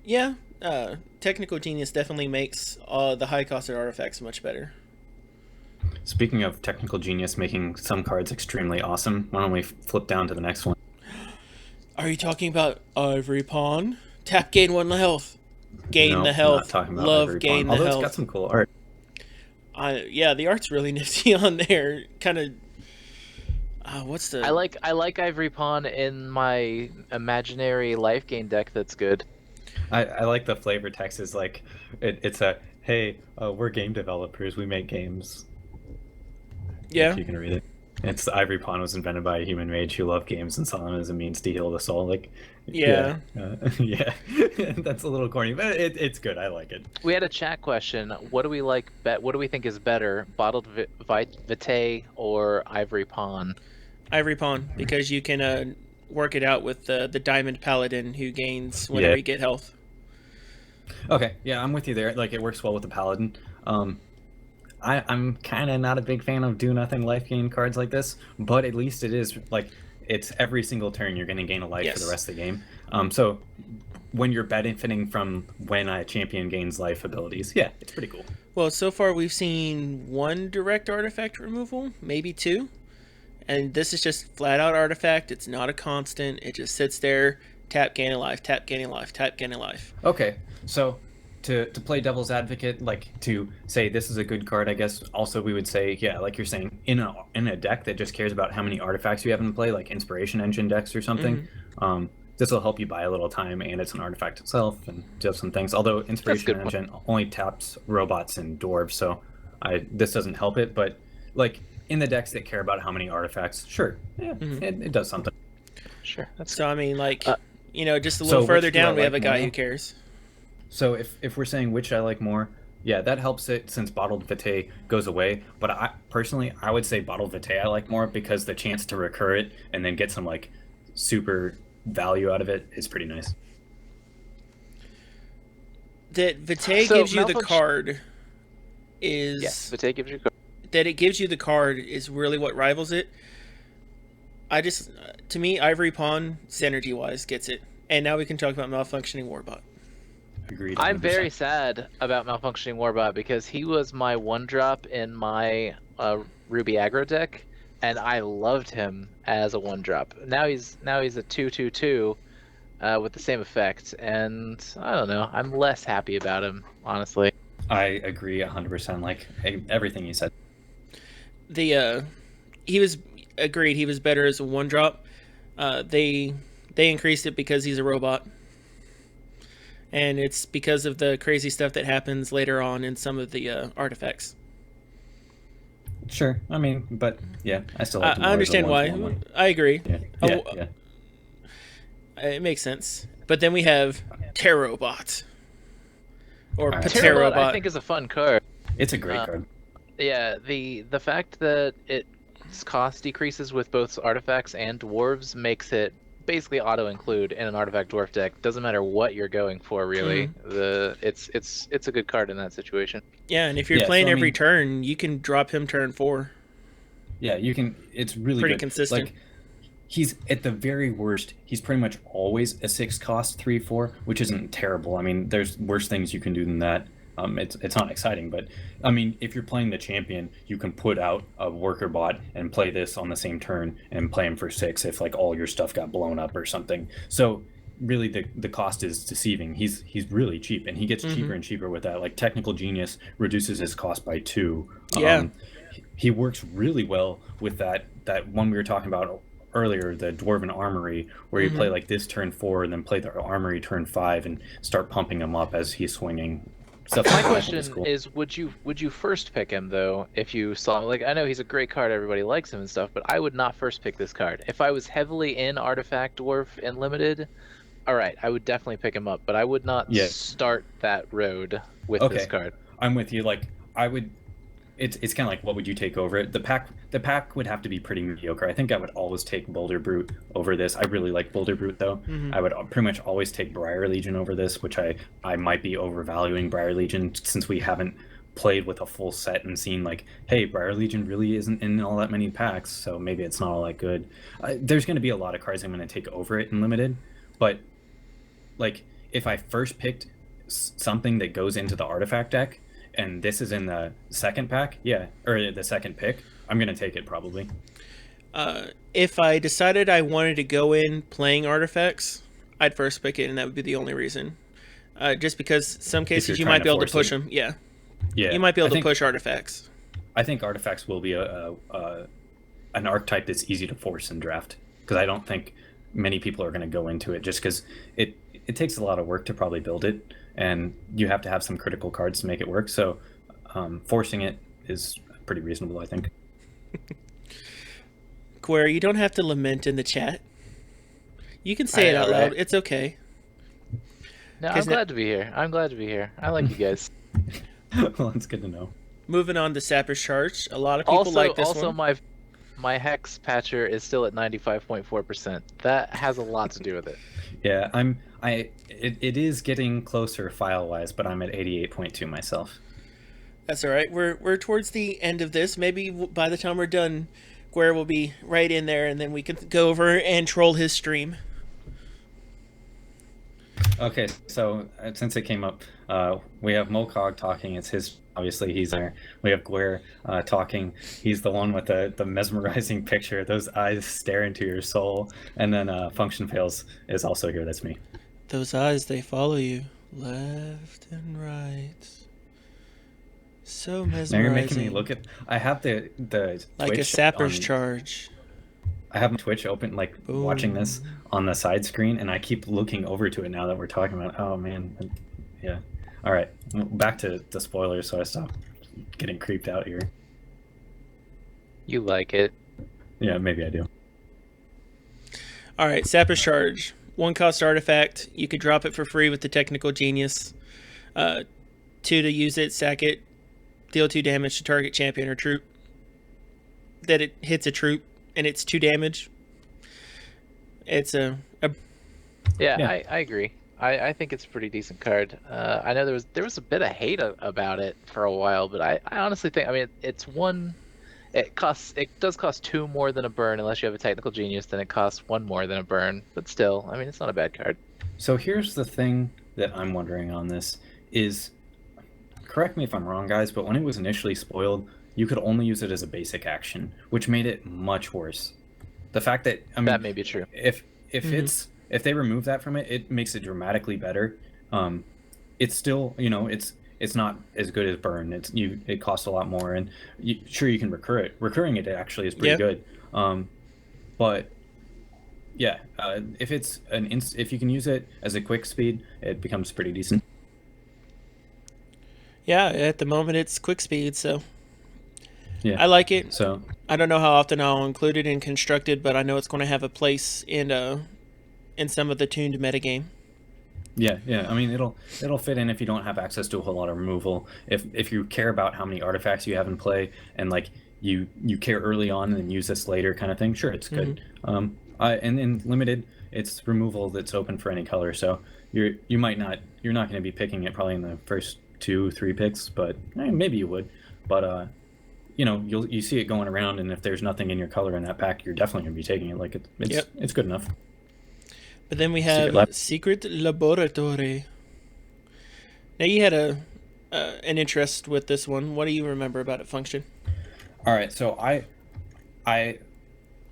Yeah, Technical Genius definitely makes the high-costed artifacts much better. Speaking of Technical Genius making some cards extremely awesome, why don't we flip down to the next one? Are you talking about Ivory Pawn? Tap, gain 1 health. Gain the health. Not talking about Love, Ivory gain Pawn. the Although health. It's got some cool art. Yeah, the art's really nifty on there. Kind of. What's the? I like Ivory Pawn in my imaginary life gain deck. That's good. I like the flavor text is like it's a hey, we're game developers, we make games. Yeah, if you can read it. It's Ivory Pawn was invented by a human mage who loved games and saw them as a means to heal the soul. Like, yeah. That's a little corny, but it's good. I like it. We had a chat question. What do we like? What do we think is better, Bottled Vitae or Ivory Pawn? Ivory Pawn, because you can work it out with the Diamond Paladin who gains whenever you get health. Okay, yeah, I'm with you there. Like, it works well with the Paladin. I'm kind of not a big fan of do nothing life gain cards like this, but at least it is like it's every single turn you're going to gain a life for the rest of the game. So when you're benefiting from when a champion gains life abilities, yeah, it's pretty cool. Well, so far we've seen 1 direct artifact removal, maybe 2, and this is just flat out artifact. It's not a constant. It just sits there, tap, gain a life, tap, gain a life, tap, gain a life. Okay, so to play devil's advocate, like to say this is a good card, I guess also we would say, yeah, like you're saying, in a deck that just cares about how many artifacts you have in play, like Inspiration Engine decks or something, this will help you buy a little time, and it's an artifact itself and does some things. Although Inspiration Engine only taps robots and dwarves, so this doesn't help it, but like in the decks that care about how many artifacts, sure, yeah, it does something. Sure. So I mean, like, just a little further down, we have a guy who cares. So if we're saying which I like more, yeah, that helps it since Bottled Vitae goes away. But I personally would say Bottled Vitae I like more because the chance to recur it and then get some like super value out of it is pretty nice. That Vitae gives you the card is... Yes, Vitae gives you the card. That it gives you the card is really what rivals it. To me, Ivory Pawn, synergy-wise, gets it. And now we can talk about Malfunctioning Warbot. Agreed. I'm very sad about Malfunctioning Warbot because he was my 1-drop in my Ruby aggro deck, and I loved him as a 1-drop. Now he's a 2/2/2 with the same effect, and I don't know. I'm less happy about him, honestly. I agree 100%. Like everything you said. He was agreed. He was better as a 1-drop. They increased it because he's a robot. And it's because of the crazy stuff that happens later on in some of the artifacts. Sure, I mean, but yeah, I still. I understand why. I agree. Yeah. It makes sense. But then we have Terrobot, or Terrobot. Pterobot. I think is a fun card. It's a great card. Yeah, the fact that its cost decreases with both artifacts and dwarves makes it basically auto-include in an artifact dwarf deck. Doesn't matter what you're going for, really. It's a good card in that situation. Yeah, and if you're playing every turn, you can drop him turn 4. Yeah, you can. It's really pretty good. Consistent. Like, he's at the very worst. He's pretty much always a 6 cost 3/4, which isn't terrible. I mean, there's worse things you can do than that. It's not exciting, but I mean, if you're playing the champion, you can put out a worker bot and play this on the same turn and play him for 6 if like all your stuff got blown up or something. So really the cost is deceiving. He's really cheap, and he gets cheaper and cheaper with that. Like Technical Genius reduces his cost by 2. Yeah. He works really well with that one we were talking about earlier, the Dwarven Armory, where you play like this turn 4 and then play the Armory turn 5 and start pumping him up as he's swinging. Stuff My like that question is cool. is, would you first pick him though if you saw him? Like, I know he's a great card, everybody likes him and stuff, but I would not first pick this card. If I was heavily in Artifact Dwarf and Limited, all right, I would definitely pick him up, but I would not start that road with this card. I'm with you. Like I would. It's kind of like, what would you take over it? The pack would have to be pretty mediocre. I think I would always take Boulder Brute over this. I really like Boulder Brute though. I would pretty much always take Briar Legion over this, which I might be overvaluing Briar Legion since we haven't played with a full set and seen like, hey, Briar Legion really isn't in all that many packs, so maybe it's not all that good. There's going to be a lot of cards I'm going to take over it in Limited, but like if I first picked something that goes into the artifact deck, and this is in the second pack, or the second pick, I'm going to take it probably. If I decided I wanted to go in playing artifacts, I'd first pick it, and that would be the only reason. Just because some cases you might be able to push them. Yeah. You might be able to push artifacts. I think artifacts will be an archetype that's easy to force in draft, because I don't think many people are going to go into it just because it takes a lot of work to probably build it, and you have to have some critical cards to make it work. So forcing it is pretty reasonable, I think. Gwaer, you don't have to lament in the chat. You can say it out loud. It's okay. No, I'm glad to be here. I'm glad to be here. I like you guys. Well, it's good to know. Moving on to Sapper's Charge. A lot of people like this one. Also, my Hex Patcher is still at 95.4%. That has a lot to do with it. Yeah, it is getting closer file-wise, but I'm at 88.2 myself. That's all right. We're towards the end of this. Maybe by the time we're done, Gwaer will be right in there, and then we can go over and troll his stream. Okay, so since it came up, we have Mokog talking. It's his. Obviously, he's there. We have Gwaer talking. He's the one with the mesmerizing picture. Those eyes stare into your soul. And then Funktionfails is also here. That's me. Those eyes, they follow you left and right. So mesmerizing. Now you're making me look at. I have the like Twitch a Sapper's on, Charge. I have my Twitch open, like Boom. Watching this on the side screen, and I keep looking over to it now that we're talking about. Oh man, yeah. All right, back to the spoilers, so I stop getting creeped out here. You like it? Yeah, maybe I do. All right, Sapper's Charge. 1-cost artifact. You could drop it for free with the Technical Genius. 2 to use it, sack it, deal 2 damage to target champion or troop. That it hits a troop, and it's 2 damage. It's Yeah, I agree. I think it's a pretty decent card. I know there was a bit of hate about it for a while, but I honestly think, I mean, it's one. It does cost 2 more than a burn unless you have a Technical Genius. Then it costs 1 more than a burn, but still, I mean, it's not a bad card. So here's the thing that I'm wondering on this is, correct me if I'm wrong, guys, but when it was initially spoiled, you could only use it as a basic action, which made it much worse. The fact that, I mean, that may be true. If they remove that from it, it makes it dramatically better. It's still, it's not as good as burn. It costs a lot more, and sure, you can recur it. Recurring it actually is pretty good. But yeah, if you can use it as a quick speed, it becomes pretty decent. Yeah, at the moment it's quick speed, so yeah, I like it. So I don't know how often I'll include it in Constructed, but I know it's going to have a place in some of the tuned metagame. Yeah. I mean, it'll fit in if you don't have access to a whole lot of removal. If you care about how many artifacts you have in play, and like you care early on and use this later kind of thing, sure, it's good. And in Limited, it's removal that's open for any color, so you're not going to be picking it probably in the first 2-3 picks, but maybe you would. But you see it going around, and if there's nothing in your color in that pack, you're definitely going to be taking it. Like it's good enough. But then we have Secret Laboratory. Now you had an interest with this one. What do you remember about it, Function? All right, so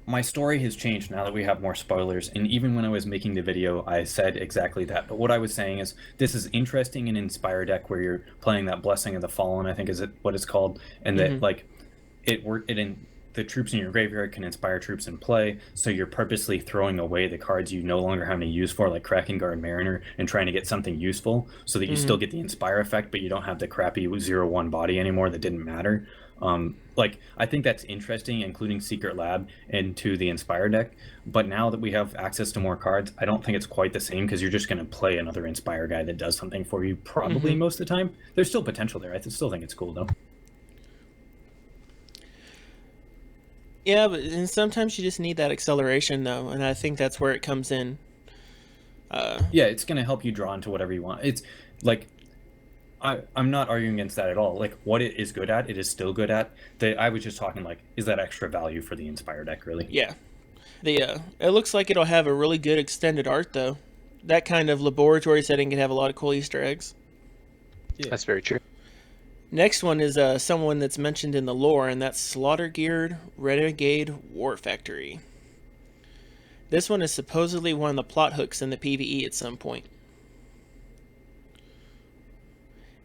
my story has changed now that we have more spoilers, and even when I was making the video, I said exactly that. But what I was saying is, this is interesting in Inspire deck where you're playing that Blessing of the Fallen, I think is it what it's called, and that like the troops in your graveyard can inspire troops in play, so you're purposely throwing away the cards you no longer have any use for, like Kraken Guard Mariner, and trying to get something useful so that you still get the inspire effect, but you don't have the crappy 0/1 body anymore that didn't matter. Like, I think that's interesting, including Secret Lab into the Inspire deck. But now that we have access to more cards, I don't think it's quite the same, because you're just going to play another Inspire guy that does something for you probably most of the time. There's still potential there. I still think it's cool, though. Yeah, but and sometimes you just need that acceleration, though, and I think that's where it comes in. Yeah, it's going to help you draw into whatever you want. It's like, I'm not arguing against that at all. Like, what it is good at, it is still good at. I was just talking, like, is that extra value for the Inspire deck, really? Yeah. It looks like it'll have a really good extended art, though. That kind of laboratory setting can have a lot of cool Easter eggs. Yeah. That's very true. Next one is someone that's mentioned in the lore, and that's Slaughtergeared Renegade War Factory. This one is supposedly one of the plot hooks in the PvE at some point.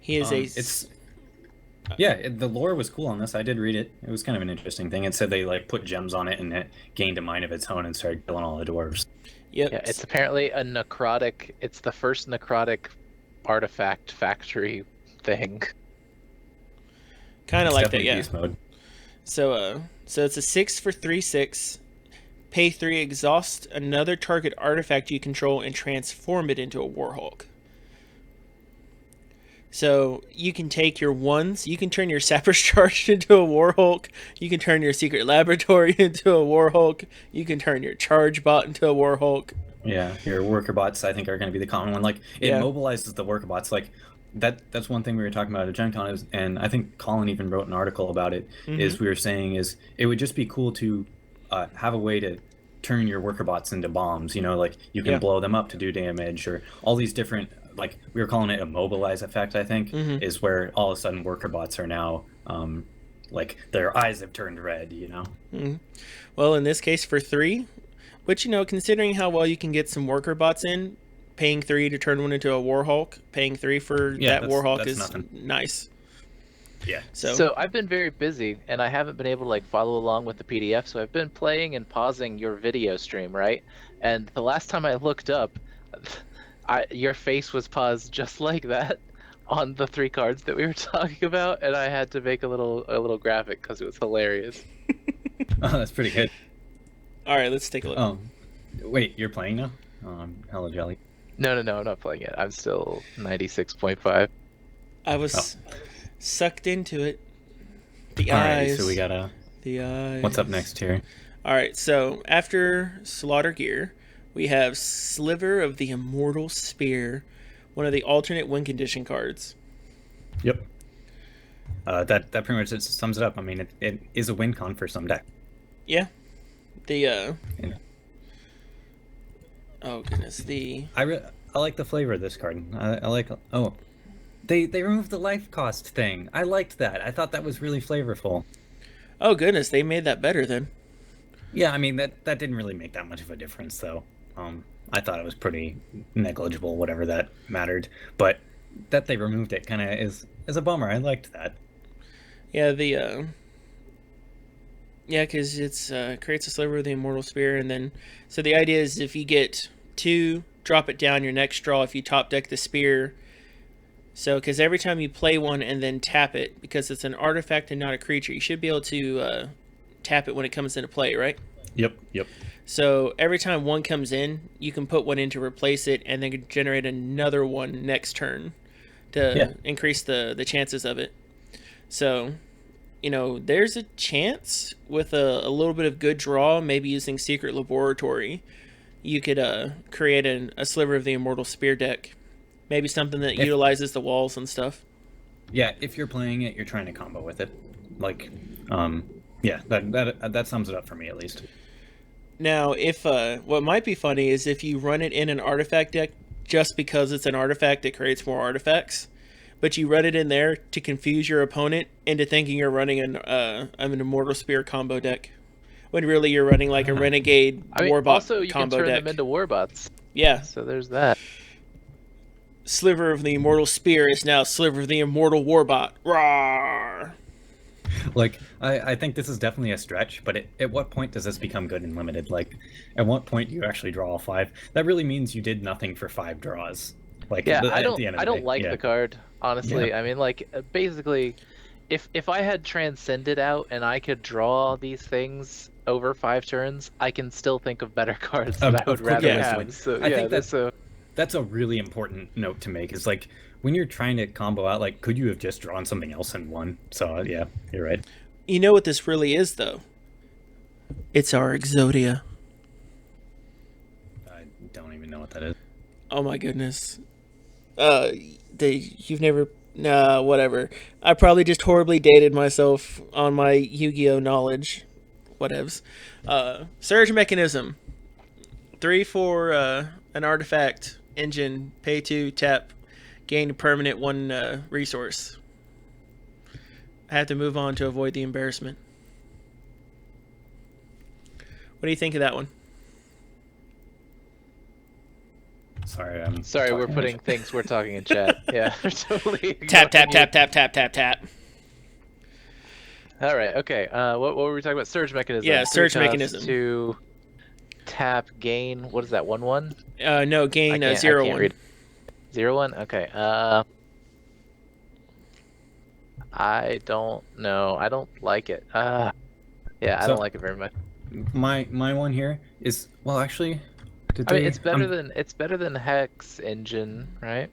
He is the lore was cool on this. I did read it. It was kind of an interesting thing. It said they like put gems on it and it gained a mind of its own and started killing all the dwarves. Yep. Yeah, it's apparently a necrotic. It's the first necrotic artifact factory thing. Kind of like that, yeah. Beast mode. So it's a 6 for 3/6. Pay 3, exhaust another target artifact you control, and transform it into a Warhawk. So you can take your ones, you can turn your Sapper's Charge into a Warhawk, you can turn your Secret Laboratory into a Warhawk, you can turn your Charge Bot into a Warhawk. Yeah, your worker bots I think are going to be the common one. Like, it mobilizes the worker bots. Like, that's one thing we were talking about at Gen Con, and I think Colin even wrote an article about it, is we were saying is it would just be cool to have a way to turn your worker bots into bombs, you know, like you can blow them up to do damage, or all these different, like we were calling it a mobilize effect, I think, is where all of a sudden worker bots are now like their eyes have turned red, you know. Well, in this case for 3, but you know, considering how well you can get some worker bots in, paying 3 to turn one into a Warhawk, paying 3 for that Warhawk is nothing. Nice. Yeah. So I've been very busy, and I haven't been able to like follow along with the PDF. So I've been playing and pausing your video stream, right? And the last time I looked up, your face was paused just like that on the 3 cards that we were talking about, and I had to make a little graphic because it was hilarious. Oh, that's pretty good. All right, let's take a look. Oh, wait, you're playing now? Oh, I'm hella jelly. No, I'm not playing it. I'm still 96.5. I was sucked into it. The All eyes. right, so we got the eyes. What's up next here? All right, so after Slaughtergear, we have Sliver of the Immortal Spear, one of the alternate win condition cards. Yep. That pretty much sums it up. I mean, it is a win con for some deck. Yeah. Oh goodness, I like the flavor of this card. I like. Oh, they removed the life cost thing. I liked that. I thought that was really flavorful. Oh goodness, they made that better then. Yeah, I mean that didn't really make that much of a difference though. I thought it was pretty negligible, whatever that mattered. But that they removed it kind of is a bummer. I liked that. Yeah, because it's creates a Sliver of the Immortal Spear, and then so the idea is if you get 2, drop it down your next draw if you top deck the spear. So because every time you play one and then tap it, because it's an artifact and not a creature, you should be able to tap it when it comes into play, right? Yep. So every time one comes in, you can put one in to replace it, and then generate another one next turn to increase the chances of it. So, you know, there's a chance with a little bit of good draw, maybe using Secret Laboratory, you could create a Sliver of the Immortal Spear deck. Maybe something that utilizes the walls and stuff. Yeah, if you're playing it, you're trying to combo with it. Like, that sums it up for me at least. Now, if what might be funny is if you run it in an artifact deck, just because it's an artifact, it creates more artifacts. But you run it in there to confuse your opponent into thinking you're running an Immortal Spear combo deck. when really you're running like a renegade warbot also you can combo turn deck. them into warbots. Yeah. So there's that. Sliver of the Immortal Spear is now Sliver of the Immortal Warbot. Rawr! Like, I think this is definitely a stretch, but at what point does this become good and limited? Like, at what point do you actually draw all 5? That really means you did nothing for 5 draws. Like, Yeah, at I the end of I the don't day. like the card, honestly. Yeah. I mean, like, basically, if I had Transcended out and I could draw these things over 5 turns, I can still think of better cards that I would rather have. So I yeah, think that's a really important note to make. Is like when you're trying to combo out, like, could you have just drawn something else and won? So yeah, you're right. You know what this really is, though? It's our Exodia. I don't even know what that is. Oh my goodness. You've never... Nah, whatever. I probably just horribly dated myself on my Yu-Gi-Oh knowledge. Whatevs. Surge Mechanism. 3 for an artifact. Engine. Pay 2, tap. Gain a permanent 1 resource. I have to move on to avoid the embarrassment. What do you think of that one? Sorry, we're putting things we're talking in chat. Yeah, totally. Tap, tap, tap, tap, tap, tap, tap. All right, okay. What were we talking about? Surge Mechanism. Yeah, 3 Surge cost Mechanism. To tap, gain. What is that? 1/1. No, gain I 0/1. can't read. 0/1. Okay. I don't know. I don't like it. Yeah, I don't like it very much. My one here is, well, actually, I mean, it's better than Hex Engine, right?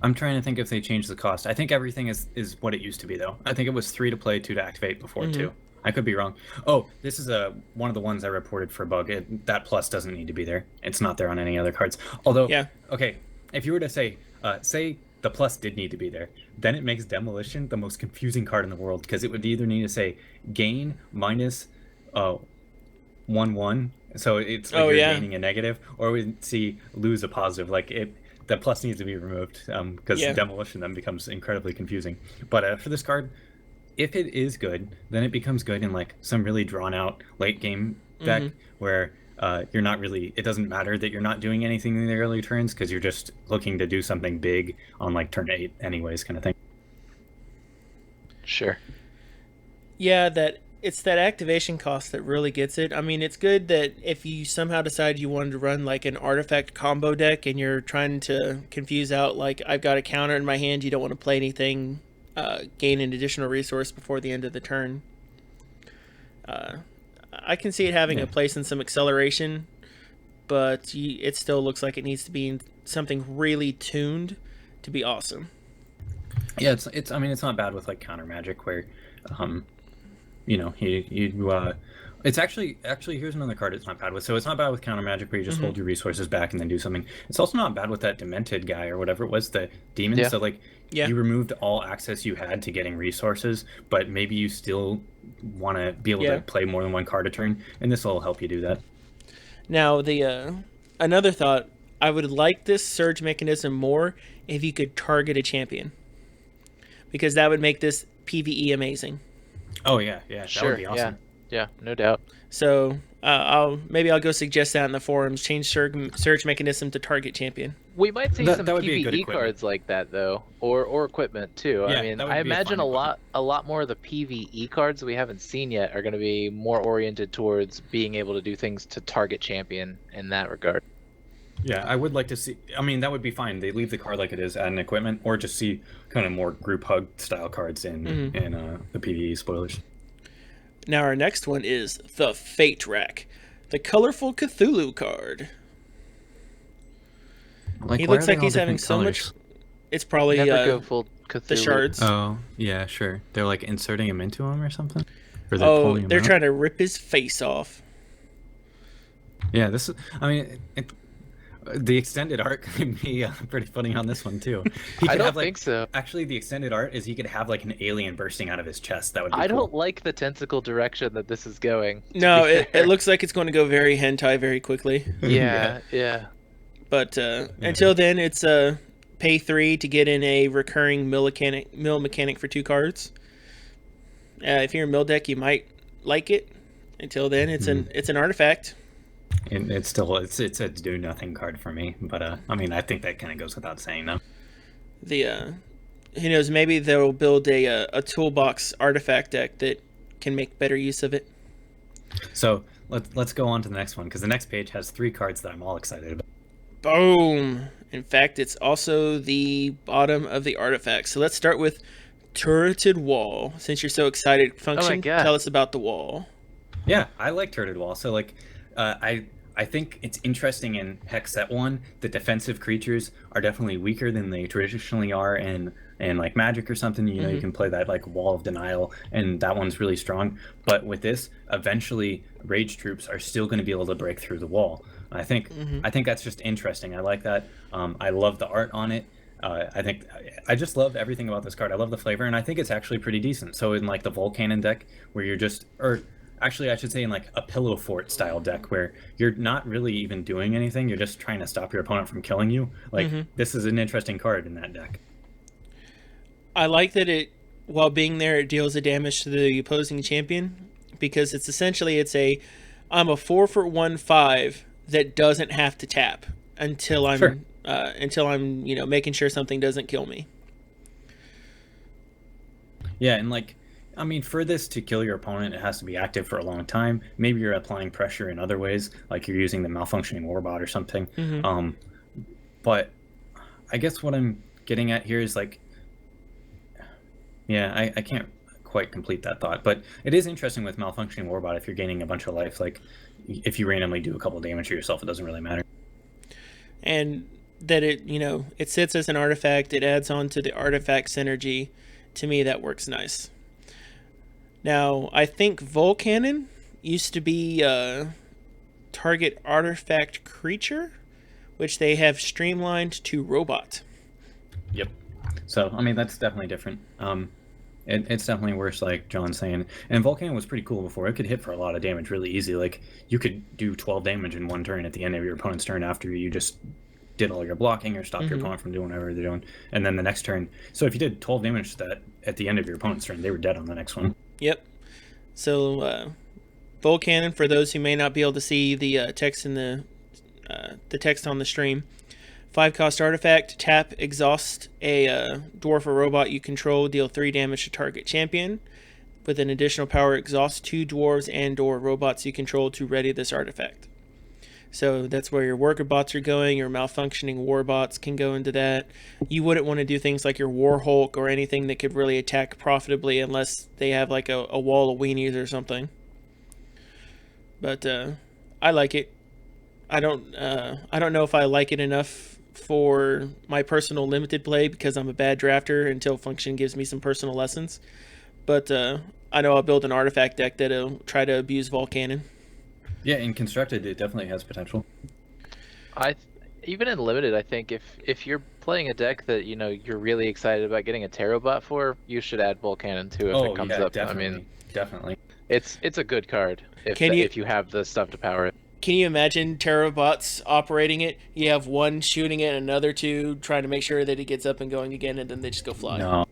I'm trying to think if they changed the cost. I think everything is what it used to be, though. I think it was 3 to play, 2 to activate before 2. I could be wrong. Oh, this is one of the ones I reported for bug. That plus doesn't need to be there. It's not there on any other cards. Although, yeah. Okay, if you were to say the plus did need to be there, then it makes Demolition the most confusing card in the world, because it would either need to say gain minus 1/1, so it's like you're gaining a negative, or we'd see lose a positive. Like the plus needs to be removed, because Demolition then becomes incredibly confusing. But for this card, if it is good, then it becomes good in like some really drawn out late game deck where you're not really, it doesn't matter that you're not doing anything in the early turns, because you're just looking to do something big on like turn 8 anyways, kind of thing. Sure. Yeah, it's that activation cost that really gets it. I mean, it's good that if you somehow decide you wanted to run like an artifact combo deck and you're trying to confuse out, like, I've got a counter in my hand, you don't want to play anything, gain an additional resource before the end of the turn. I can see it having a place in some acceleration, but it still looks like it needs to be something really tuned to be awesome. Yeah, it's. I mean, it's not bad with like counter magic where, it's actually here's another card it's not bad with. So it's not bad with counter magic where you just hold your resources back and then do something. It's also not bad with that demented guy or whatever it was, the demon. Yeah. So like you removed all access you had to getting resources, but maybe you still want to be able to play more than one card a turn, and this will help you do that. Now another thought, I would like this surge mechanism more if you could target a champion, because that would make this PvE amazing. Oh yeah, that would be awesome. Yeah, no doubt. So I'll go suggest that in the forums. Change surge mechanism to target champion. We might see some PvE cards cards like that though, or equipment too. Yeah, I mean, I imagine a lot more of the PvE cards we haven't seen yet are going to be more oriented towards being able to do things to target champion in that regard. Yeah, I would like to see. I mean, that would be fine. They leave the card like it is, add an equipment, or just see kind of more group hug style cards in the PvE spoilers. Now our next one is the Fate Rack, the colorful Cthulhu card. Like, he looks like he's having so much. It's probably Never go full Cthulhu. the shards. Oh yeah, sure. They're like inserting him into him or something. Or they're pulling him out? Trying to rip his face off. Yeah, this is. I mean, the extended art could be pretty funny on this one too. I don't think so. Actually, the extended art is he could have like an alien bursting out of his chest. That would be cool. I don't like the tentacle direction that this is going. No, it looks like it's going to go very hentai very quickly. Yeah. But until then, it's pay 3 to get in a recurring mill mechanic for 2 cards. If you're a mill deck, you might like it. Until then, it's an artifact. And it's still it's a do nothing card for me. But I mean, I think that kind of goes without saying, though. The who knows? Maybe they'll build a toolbox artifact deck that can make better use of it. So let's go on to the next one, because the next page has 3 cards that I'm all excited about. Boom! In fact, it's also the bottom of the artifact. So let's start with Turreted Wall. Since you're so excited, Function, tell us about the wall. Yeah, I like Turreted Wall. So like, I think it's interesting in Hex Set 1, the defensive creatures are definitely weaker than they traditionally are in like Magic or something. You know, you can play that like Wall of Denial, and that one's really strong. But with this, eventually Rage troops are still going to be able to break through the wall. I think that's just interesting. I like that. I love the art on it. I just love everything about this card. I love the flavor, and I think it's actually pretty decent. So in like the Volcanon deck, where you're just, or actually I should say in like a Pillow Fort style deck, where you're not really even doing anything, you're just trying to stop your opponent from killing you. Like this is an interesting card in that deck. I like that it, while being there, it deals the damage to the opposing champion, because it's essentially I'm a 4 for 1/5 that doesn't have to tap until I'm making sure something doesn't kill me. Yeah, and like, I mean, for this to kill your opponent, it has to be active for a long time. Maybe you're applying pressure in other ways, like you're using the malfunctioning warbot or something. But I guess what I'm getting at here is like, yeah, I can't quite complete that thought, but it is interesting with malfunctioning warbot. If you're gaining a bunch of life, like if you randomly do a couple damage to yourself, it doesn't really matter. And that it sits as an artifact, it adds on to the artifact synergy. To me, that works nice. Now, I think Volcanon used to be target artifact creature, which they have streamlined to robot. Yep. So, I mean, that's definitely different. It's definitely worse, like John's saying. And Volcanon was pretty cool before. It could hit for a lot of damage really easy. Like, you could do 12 damage in one turn at the end of your opponent's turn after you just did all your blocking or stopped your opponent from doing whatever they're doing. And then the next turn. So if you did 12 damage to that at the end of your opponent's turn, they were dead on the next one. Yep. So, Volcanon, for those who may not be able to see the text in the text on the stream, 5-cost artifact, tap, exhaust a dwarf or robot you control, deal 3 damage to target champion. With an additional power, exhaust 2 dwarves and/or robots you control to ready this artifact. So that's where your worker bots are going. Your malfunctioning war bots can go into that. You wouldn't want to do things like your War Hulk or anything that could really attack profitably unless they have like a wall of weenies or something. But I like it. I don't know if I like it enough for my personal limited play because I'm a bad drafter until Function gives me some personal lessons. But I know I'll build an artifact deck that'll try to abuse Volcanon. Yeah, in Constructed, it definitely has potential. Even in Limited, I think if you're playing a deck that you're really excited about getting a Tarot bot for, you should add Volcanon too if it comes up. Definitely, I mean, definitely. It's a good card if you have the stuff to power it. Can you imagine Tarot bots operating it? You have one shooting it, another 2 trying to make sure that it gets up and going again, and then they just go fly. No,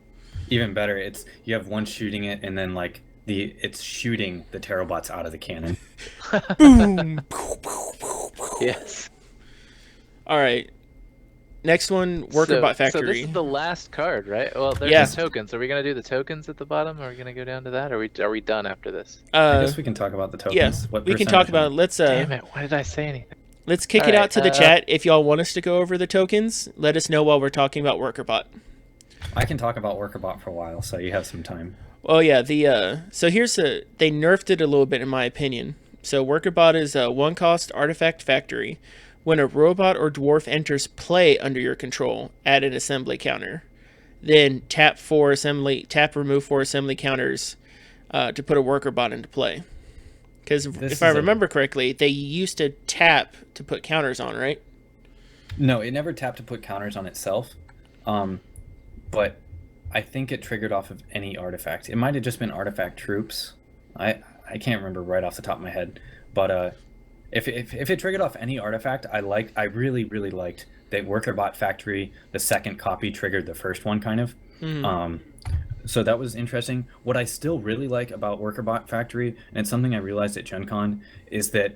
even better. It's you have one shooting it, and then like it's shooting the Tarot bots out of the cannon. Boom. Yes. All right. Next one, Worker Bot Factory. So this is the last card, right? Well, there's the tokens. Are we gonna do the tokens at the bottom? Are we gonna go down to that? Are we done after this? I guess we can talk about the tokens. Yes, we can talk about it. Let's Damn it! Why did I say anything? Let's kick it out to the chat. If y'all want us to go over the tokens, let us know while we're talking about Worker Bot. I can talk about Worker Bot for a while, so you have some time. Oh yeah, so here's they nerfed it a little bit in my opinion. So Worker Bot is a 1-cost artifact factory. When a robot or dwarf enters play under your control, add an assembly counter. Then tap remove 4 assembly counters to put a Worker Bot into play. Because if I remember correctly, they used to tap to put counters on, right? No, it never tapped to put counters on itself. But I think it triggered off of any artifact. It might have just been artifact troops. I can't remember right off the top of my head. But if it triggered off any artifact, I really liked that Worker Bot Factory. The second copy triggered the first one, kind of. So that was interesting. What I still really like about Worker Bot Factory, and it's something I realized at Gen Con, is that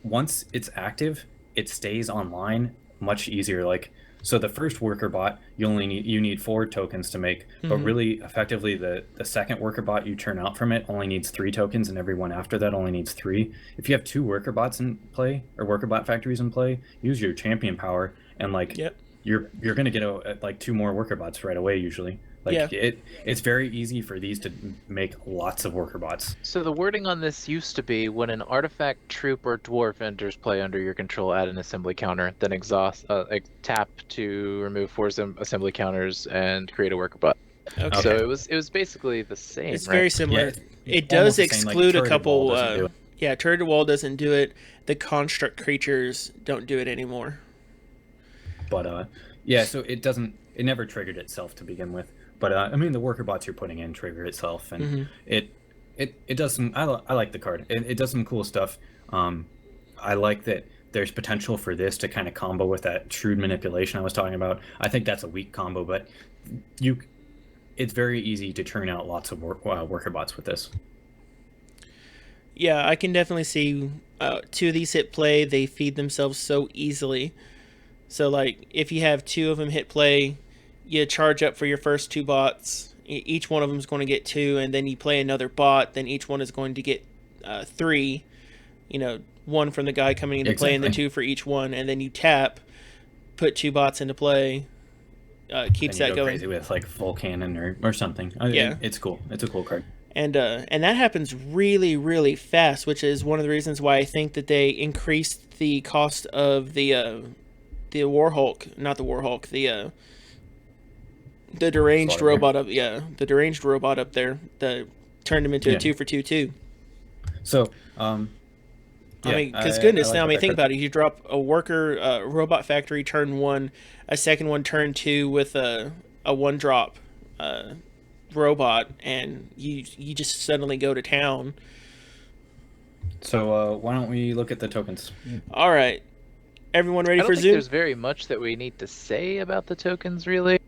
once it's active, it stays online much easier. Like, so the first worker bot, you need 4 tokens to make, but really effectively the second worker bot you turn out from it only needs 3 tokens, and everyone after that only needs 3. If you have 2 worker bots in play or worker bot factories in play, use your champion power, and like Yep. you're gonna get like 2 more worker bots right away usually. Like Yeah. it's very easy for these to make lots of worker bots. So the wording on this used to be when an artifact, troop, or dwarf enters play under your control, add an assembly counter, then tap to remove 4 assembly counters and create a worker bot. Okay. So it was basically the same. It's right? very similar. Yeah, It does almost the same, like, exclude a turreted couple. wall doesn't do it. Yeah, turreted wall doesn't do it. The construct creatures don't do it anymore. But yeah, so it never triggered itself to begin with. But I mean, the worker bots you're putting in trigger itself, and it does some. I like the card. It does some cool stuff. I like that there's potential for this to kind of combo with that shrewd manipulation I was talking about. I think that's a weak combo, but it's very easy to turn out lots of worker bots with this. Yeah, I can definitely see 2 of these hit play. They feed themselves so easily. So, like, if you have 2 of them hit play, you charge up for your first 2 bots. Each one of them is going to get 2, and then you play another bot. Then each one is going to get 3. 1 from the guy coming into play, and the 2 for each one. And then you tap, put 2 bots into play. Keeps And you that go going. crazy with like full cannon or something. Yeah. It's cool. It's a cool card. And that happens really, really fast, which is one of the reasons why I think that they increased the cost of the Warhulk, not the Warhulk, the deranged Slaughter. robot up, the deranged robot up there, that turned him into a 2 for 2 too. So, I mean, because goodness, now I mean, think about it. You drop a worker robot factory turn 1, a second one turn 2 with a 1-drop robot, and you just suddenly go to town. So why don't we look at the tokens? All right, everyone ready I don't for think Zoom? there's very much that we need to say about the tokens, really.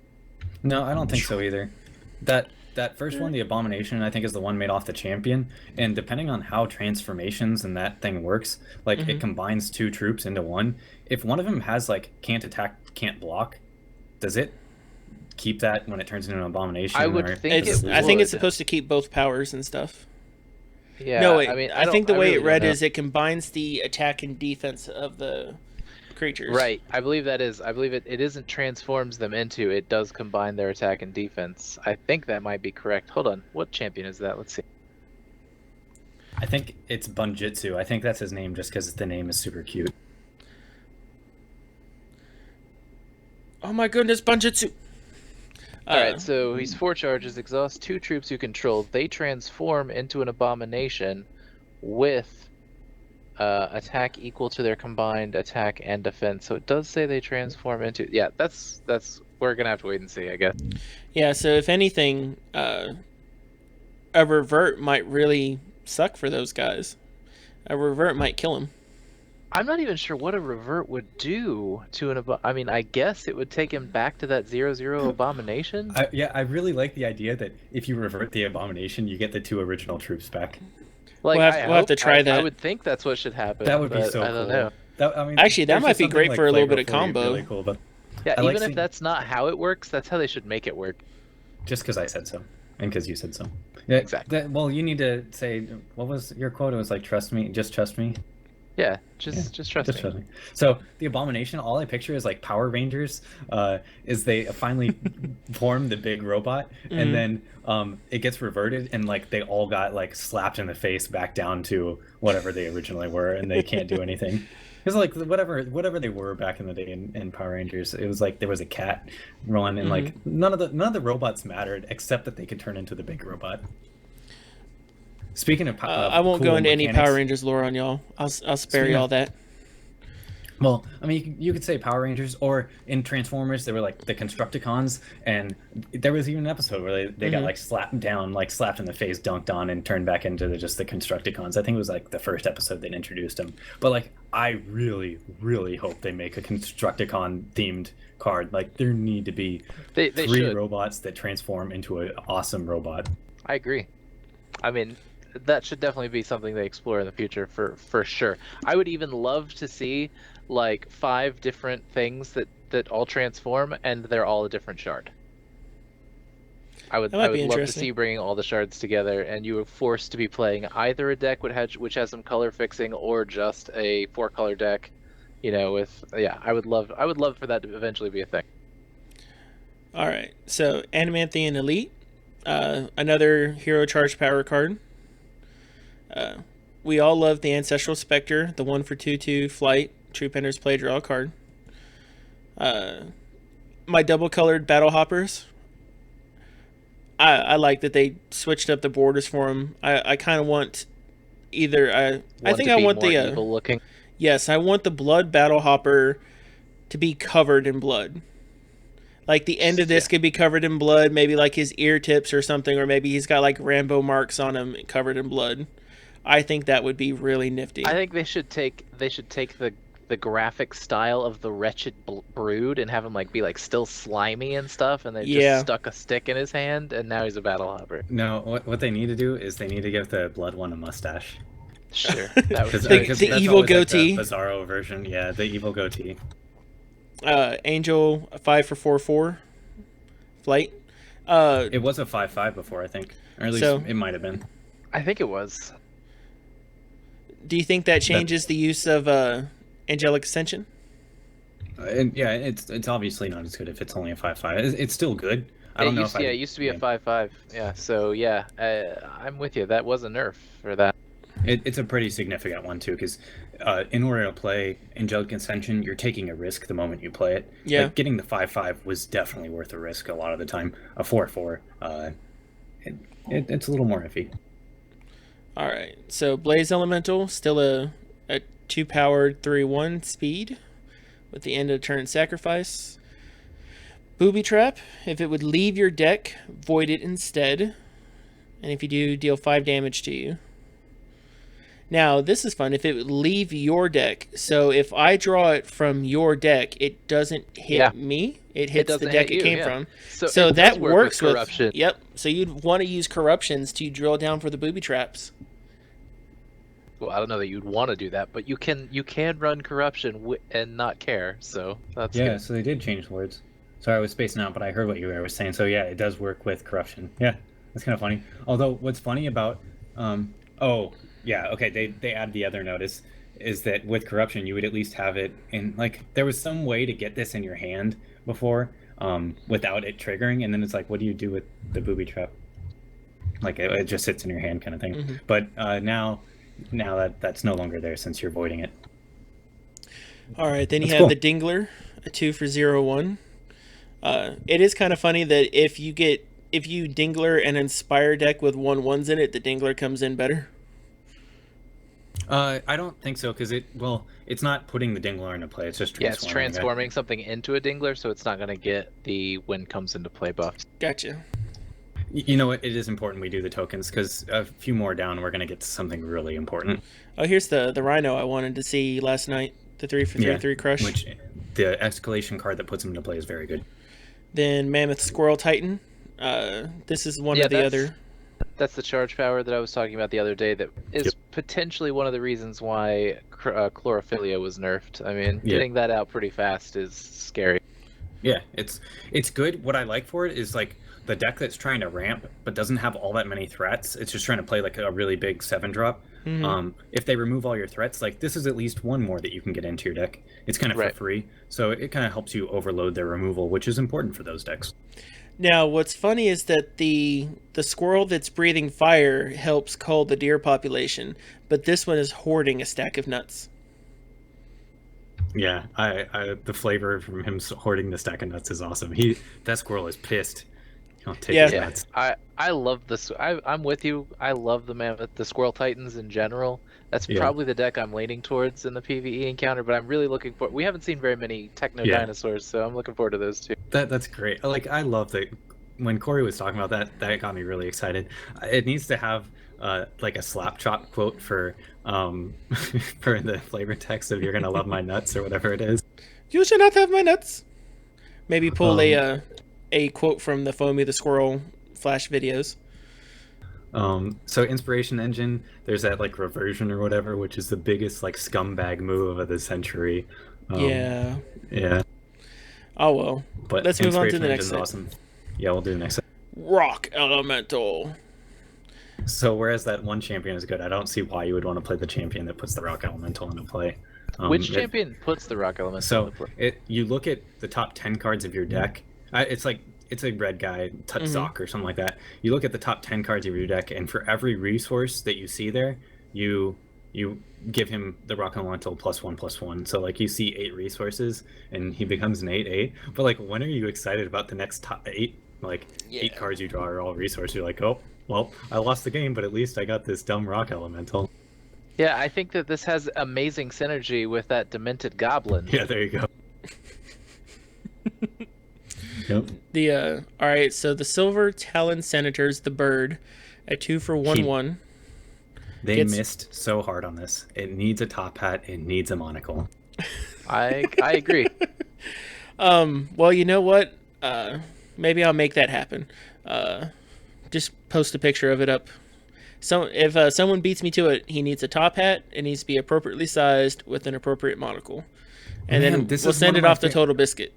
No, I don't think so either. That first one, the Abomination, I think is the one made off the champion. And depending on how transformations and that thing works, like it combines 2 troops into one. If one of them has like can't attack, can't block, does it keep that when it turns into an Abomination? I would think it I think it's would. supposed to keep both powers and stuff. Yeah. No, wait. I mean, I think the way really it read don't know. is it combines the attack and defense of the creatures. Right. I believe that is. I believe it isn't transforms them into. It does combine their attack and defense. I think that might be correct. Hold on. What champion is that? Let's see. I think it's Bunjitsu. I think that's his name just because the name is super cute. Oh my goodness, Bunjitsu. All right. So he's 4 charges. Exhaust 2 troops you control. They transform into an abomination with attack equal to their combined attack and defense. So it does say they transform into. Yeah, that's we're gonna have to wait and see, I guess. Yeah, so if anything, a revert might really suck for those guys. A revert might kill him. I'm not even sure what a revert would do to I mean, I guess it would take him back to that 0/0 abomination. I really like the idea that if you revert the Abomination, you get the 2 original troops back. Like, We'll have to try that. I would think that's what should happen. That would be but so I cool. don't know. Actually, that there's might just be something great like for a little bit of Flavorful combo. Really cool, but Yeah, I like even if seeing- that's not how it works, that's how they should make it work. just because I said so, and because you said so. Yeah, Exactly. well, you need to say, what was your quote? It was like, trust me, just trust me. Yeah, just trust me. Trust me. So the Abomination, all I picture is like Power Rangers. Is they finally form the big robot, and then it gets reverted, and like they all got like slapped in the face back down to whatever they originally were, and they can't do anything. Because like whatever they were back in the day in Power Rangers, it was like there was a cat run, and like none of the robots mattered except that they could turn into the big robot. Speaking of, I won't cool go into any mechanics, Power Rangers lore on y'all. I'll spare Speaking y'all of- that. Well, I mean, you could say Power Rangers, or in Transformers, they were like the Constructicons, and there was even an episode where they got like slapped down, like slapped in the face, dunked on, and turned back into just the Constructicons. I think it was like the first episode that introduced them. But like, I really, really hope they make a Constructicon themed card. Like, there need to be They three should. robots that transform into an awesome robot. I agree. I mean, that should definitely be something they explore in the future for sure. I would even love to see like 5 different things that all transform and they're all a different shard. I would That might I be would love to interesting. see bringing all the shards together, and you were forced to be playing either a deck which has some color fixing, or just a 4-color deck. You know, with I would love for that to eventually be a thing. All right, so Animanthian Elite, another hero charge power card. We all love the Ancestral Spectre, the 1 for 2/2 flight. Troop enters play, draw a card. My double colored Battle Hoppers. I like that they switched up the borders for them. I kind of want either. I think I want more the. evil looking. Yes, I want the Blood Battle Hopper to be covered in blood. Like the end of this could be covered in blood, maybe like his ear tips or something, or maybe he's got like Rambo marks on him covered in blood. I think that would be really nifty. I think they should take the graphic style of the Wretched Brood and have him like be like still slimy and stuff, and they just stuck a stick in his hand, and now he's a battle hopper. No, what they need to do is they need to give the Blood one a mustache. Sure, that was the evil goatee. Like the Bizarro version, yeah, the evil goatee. Angel 5 for 4/4 flight. It was a 5/5 before, I think, or at least it might have been. I think it was. Do you think that changes the use of Angelic Ascension? Yeah, it's obviously not as good if it's only a 5/5. It's still good. I don't know if it used to be a 5/5. Yeah, so yeah, I'm with you. That was a nerf for that. It's a pretty significant one too, because in order to play Angelic Ascension, you're taking a risk the moment you play it. Yeah. Like, getting the 5/5 was definitely worth the risk a lot of the time. A 4/4, it's a little more iffy. All right, so Blaze Elemental, still a 2-powered 3/1 speed with the end of turn sacrifice. Booby Trap, if it would leave your deck, void it instead. And if you do, deal 5 damage to you. Now, this is fun. If it would leave your deck, so if I draw it from your deck, it doesn't hit me. It hits the deck it came from. So that works with corruption. Yep. So you'd want to use corruptions to drill down for the booby traps. Well, I don't know that you'd want to do that, but you can run corruption and not care. So that's good. So they did change words. Sorry, I was spacing out, but I heard what you were saying. So yeah, it does work with corruption. Yeah, that's kind of funny. Although what's funny about they add the other notice is that with corruption you would at least have it in, like, there was some way to get this in your hand before without it triggering, and then it's like, what do you do with the booby trap? Like it just sits in your hand kind of thing. Mm-hmm. But now that's no longer there since you're voiding it. All right, then you have the Dingler, a 2 for 0/1. It is kind of funny that if you Dingler an Inspire deck with 1/1s in it, the Dingler comes in better. I don't think so, because it's not putting the Dingler into play. It's just it's transforming something into a Dingler, so it's not going to get the when comes into play buffs. Gotcha. You know what? It is important we do the tokens, because a few more down, we're going to get to something really important. Oh, here's the Rhino I wanted to see last night. The 3 for 3/3 crush. Which the escalation card that puts him into play is very good. Then Mammoth Squirrel Titan. This is one of the other. That's the charge power that I was talking about the other day. That is potentially one of the reasons why Chlorophilia was nerfed. I mean, getting that out pretty fast is scary. Yeah, it's good. What I like for it is like the deck that's trying to ramp but doesn't have all that many threats. It's just trying to play like a really big 7-drop. Mm-hmm. If they remove all your threats, like this is at least one more that you can get into your deck. It's kind of for free, so it kind of helps you overload their removal, which is important for those decks. Now, what's funny is that the squirrel that's breathing fire helps cull the deer population, but this one is hoarding a stack of nuts. Yeah, I the flavor from him hoarding the stack of nuts is awesome. That squirrel is pissed. I'll take Yeah. his Yeah, nuts. I love this. I'm with you. I love the Squirrel Titans in general. That's Yeah. probably the deck I'm leaning towards in the PvE encounter. But I'm really looking for. We haven't seen very many Techno Yeah. Dinosaurs, so I'm looking forward to those too. That's great. Like I love that when Corey was talking about that, that got me really excited. It needs to have like a slap chop quote for for the flavor text of "You're gonna love my nuts" or whatever it is. You should not have my nuts. Maybe pull Um, a quote from the Foamy the Squirrel Flash videos. So inspiration engine, there's that like reversion or whatever, which is the biggest like scumbag move of the century. Yeah. Yeah. Oh well. But Let's move on to the inspiration next engine's set. awesome. Yeah, we'll do the next set. Rock Elemental. So whereas that one champion is good, I don't see why you would want to play the champion that puts the rock elemental into play. Which champion puts the Rock Elemental So into play? you look at the top 10 cards of your deck. It's like it's a red guy, Tutsock or something like that. You look at the top 10 cards of your deck, and for every resource that you see there, you give him the rock elemental +1/+1. So like you see 8 resources, and he becomes an 8/8. But like, when are you excited about the next top 8? Like 8 cards you draw are all resources. You're like, oh well, I lost the game, but at least I got this dumb rock elemental. Yeah, I think that this has amazing synergy with that Demented Goblin. Yeah, there you go. Yep. All right, so the Silver Talon Senators, the bird, at 2 for 1/1. They Gets- missed so hard on this. It needs a top hat. It needs a monocle. I agree. Well, you know what? Maybe I'll make that happen. Just post a picture of it up. So if someone beats me to it, he needs a top hat. It needs to be appropriately sized with an appropriate monocle, and Man, then this we'll is send one of it my off to Total Biscuit.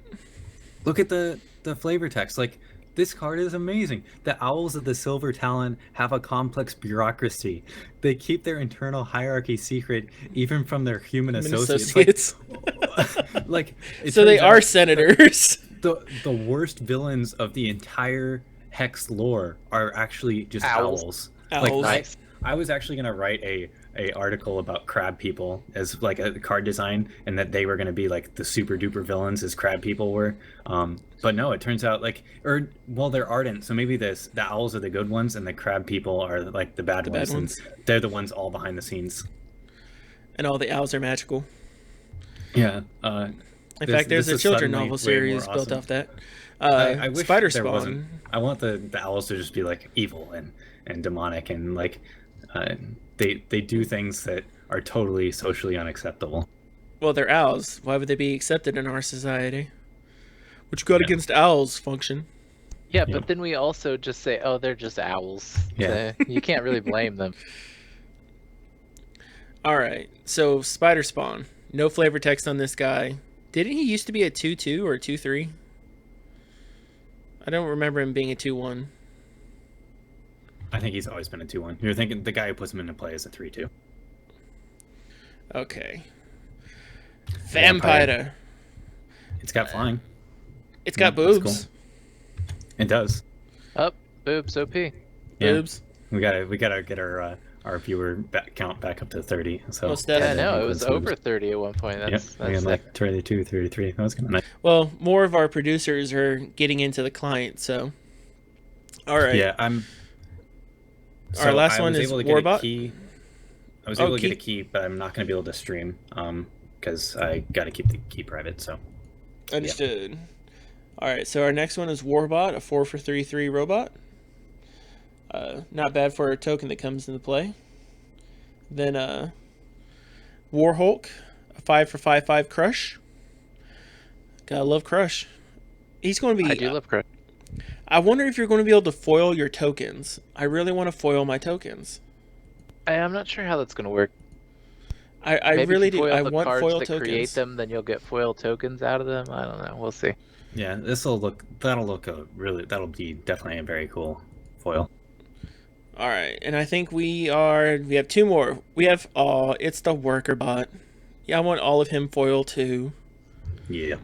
Look at the flavor text. Like, this card is amazing. The Owls of the Silver Talon have a complex bureaucracy. They keep their internal hierarchy secret, even from their human associates. Like, it So they turns are out senators. the worst villains of the entire Hex lore are actually just owls. Like, Owls. Nice. I was actually gonna write a article about crab people as like a card design, and that they were gonna be like the super duper villains as crab people were. But no, it turns out they're ardent, so maybe the owls are the good ones and the crab people are like the bad ones. And they're the ones all behind the scenes. And all the owls are magical. Yeah. In fact, there's a children's novel series built off that. I wish Spider there Spawn. wasn't. I want the owls to just be like evil and demonic, and like they do things that are totally socially unacceptable. Well, they're owls. Why would they be accepted in our society? What you got against owls, Function? Yeah, but then we also just say, oh, they're just owls. Yeah. You can't really blame them. All right, so Spider Spawn. No flavor text on this guy. Didn't he used to be a 2/2 or a 2/3? I don't remember him being a 2/1. I think he's always been a 2/1. You're thinking the guy who puts him into play is a 3/2. Okay. Vampire. It's got flying. It's got That's boobs. cool. It does. Up, boobs, OP. Yeah. Boobs. We gotta get our viewer count back up to 30. So Most Yeah, definitely. no, it was over 30 at one point. That's we had like 32, 33. That was kind of nice. Well, more of our producers are getting into the client, so. All right. Yeah, I'm. Our last I one was is able to get a Warbot? key. I was able to get a key, but I'm not going to be able to stream because I got to keep the key private. So Understood. All right, so our next one is Warbot, a 4 for 3/3 robot. Not bad for a token that comes into play. Then Warhulk, a 5 for 5/5 crush. Gotta love crush. He's going to be. I do love Crush. I wonder if you're going to be able to foil your tokens. I really want to foil my tokens. I'm not sure how that's going to work. I Maybe really if you do. foil I the want cards foil that tokens. create them, then you'll get foil tokens out of them. I don't know. We'll see. yeah, that'll be definitely a very cool foil. All right, and I think we have 2 more. We have it's the worker bot. Yeah, I want all of him foil too. Yeah.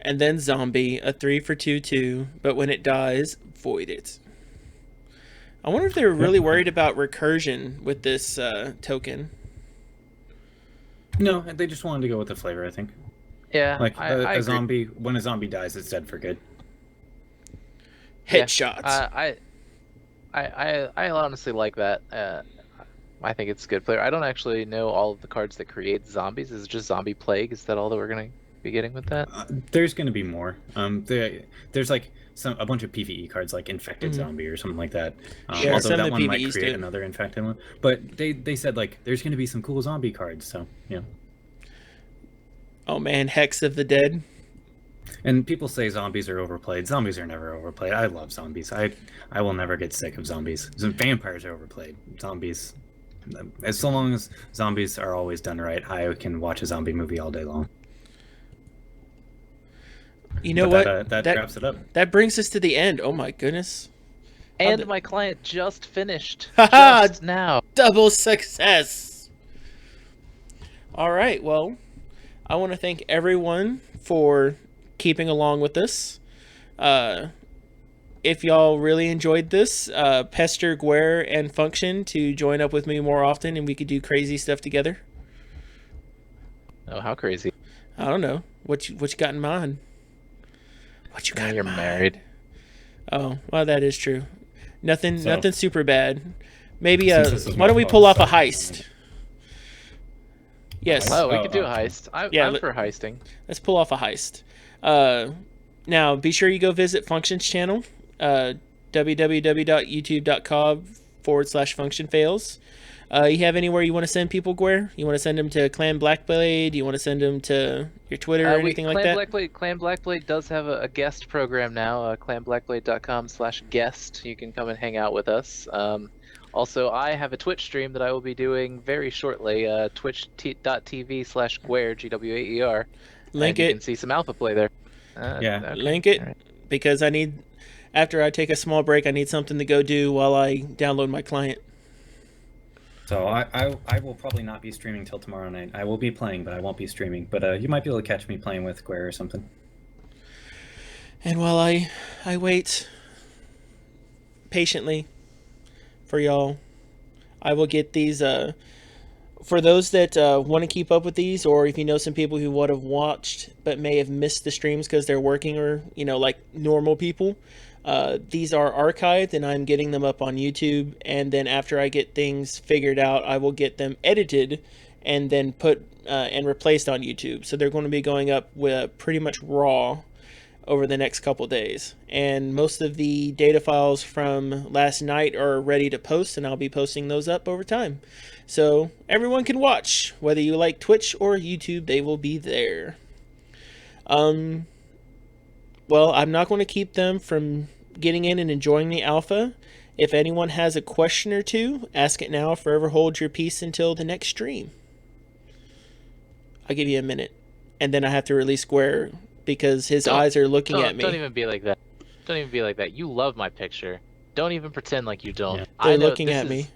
And then zombie, a 3 for 2/2, but when it dies, void it. I wonder if they were really worried about recursion with this token. No, they just wanted to go with the flavor. I think. Yeah, Like I a agree. zombie, when a zombie dies, it's dead for good. Headshots. I honestly like that. I think it's good player. I don't actually know all of the cards that create zombies. Is it just Zombie Plague? Is that all that we're gonna be getting with that? There's going to be more. There's like a bunch of PvE cards like Infected Zombie or something like that. Yeah, Although some that of the one might PvEs create do. another infected one. But they said like there's going to be some cool zombie cards. So yeah. Oh man, Hex of the Dead. And people say zombies are overplayed. Zombies are never overplayed. I love zombies. I will never get sick of zombies. Vampires are overplayed. Zombies, as so long as zombies are always done right, I can watch a zombie movie all day long. You know But what? that wraps it up. That brings us to the end. Oh my goodness. And my client just finished Haha! just now. Double success. All right. Well, I want to thank everyone for keeping along with us. If y'all really enjoyed this, pester Gwaer and Function to join up with me more often, and we could do crazy stuff together. Oh, how crazy! I don't know what you got in mind. What you got? Now you're in mind? married. Oh, well, that is true. Nothing super bad. Maybe Since this is why don't we my pull off a phone, heist? Yes. Oh, we could do a heist. I'm for heisting. Let's pull off a heist. Now, be sure you go visit Function's channel, www.youtube.com/Funktionfails. You have anywhere you want to send people, Gwaer? You want to send them to Clan Blackblade? You want to send them to your Twitter or anything like that? Clan Blackblade does have a guest program now, clanblackblade.com/guest. You can come and hang out with us. Also, I have a Twitch stream that I will be doing very shortly, twitch.tv/Gwaer, Gwaer. Link You it. can see some alpha play there. Yeah. Okay. Link it, All right. because after I take a small break, I need something to go do while I download my client. So I will probably not be streaming till tomorrow night. I will be playing, but I won't be streaming. But you might be able to catch me playing with Gwaer or something. And while I wait patiently for y'all, I will get these. For those that want to keep up with these, or if you know some people who would have watched but may have missed the streams because they're working, or like normal people, these are archived and I'm getting them up on YouTube. And then after I get things figured out, I will get them edited and then put and replaced on YouTube. So they're going to be going up with pretty much raw over the next couple days. And most of the data files from last night are ready to post, and I'll be posting those up over time. So everyone can watch. Whether you like Twitch or YouTube, they will be there. Well, I'm not going to keep them from getting in and enjoying the alpha. If anyone has a question or two, ask it now. Forever hold your peace until the next stream. I'll give you a minute. And then I have to release Gwaer because his eyes are looking at me. Don't even be like that. Don't even be like that. You love my picture. Don't even pretend like you don't. Yeah. They're looking at me.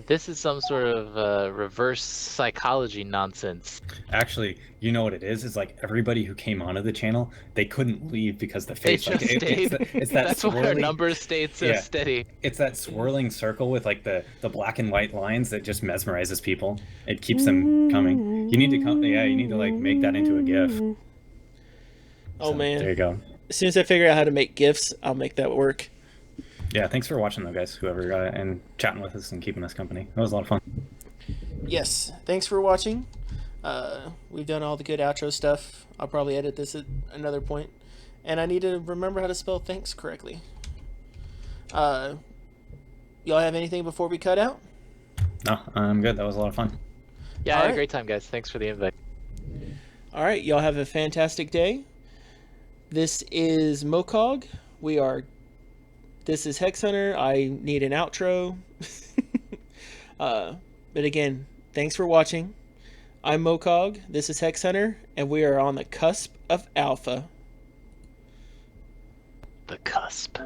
This is some sort of reverse psychology nonsense. Actually, you know what it is? It's like everybody who came onto the channel, they couldn't leave because the face. They just stayed. It's that That's swirly, why our numbers stayed so steady. It's that swirling circle with like the black and white lines that just mesmerizes people. It keeps them coming. You need to come. Yeah, you need to like make that into a GIF. Oh man! There you go. As soon as I figure out how to make GIFs, I'll make that work. Yeah, thanks for watching though, guys. Whoever and chatting with us and keeping us company. That was a lot of fun. Yes, thanks for watching. We've done all the good outro stuff. I'll probably edit this at another point. And I need to remember how to spell thanks correctly. Y'all have anything before we cut out? No, I'm good. That was a lot of fun. Yeah, I had a great time, guys. Thanks for the invite. All right, y'all have a fantastic day. This is Mocog. This is Hex Hunter. I need an outro. But again, thanks for watching. I'm Mocog. This is Hex Hunter, and we are on the cusp of alpha. The cusp.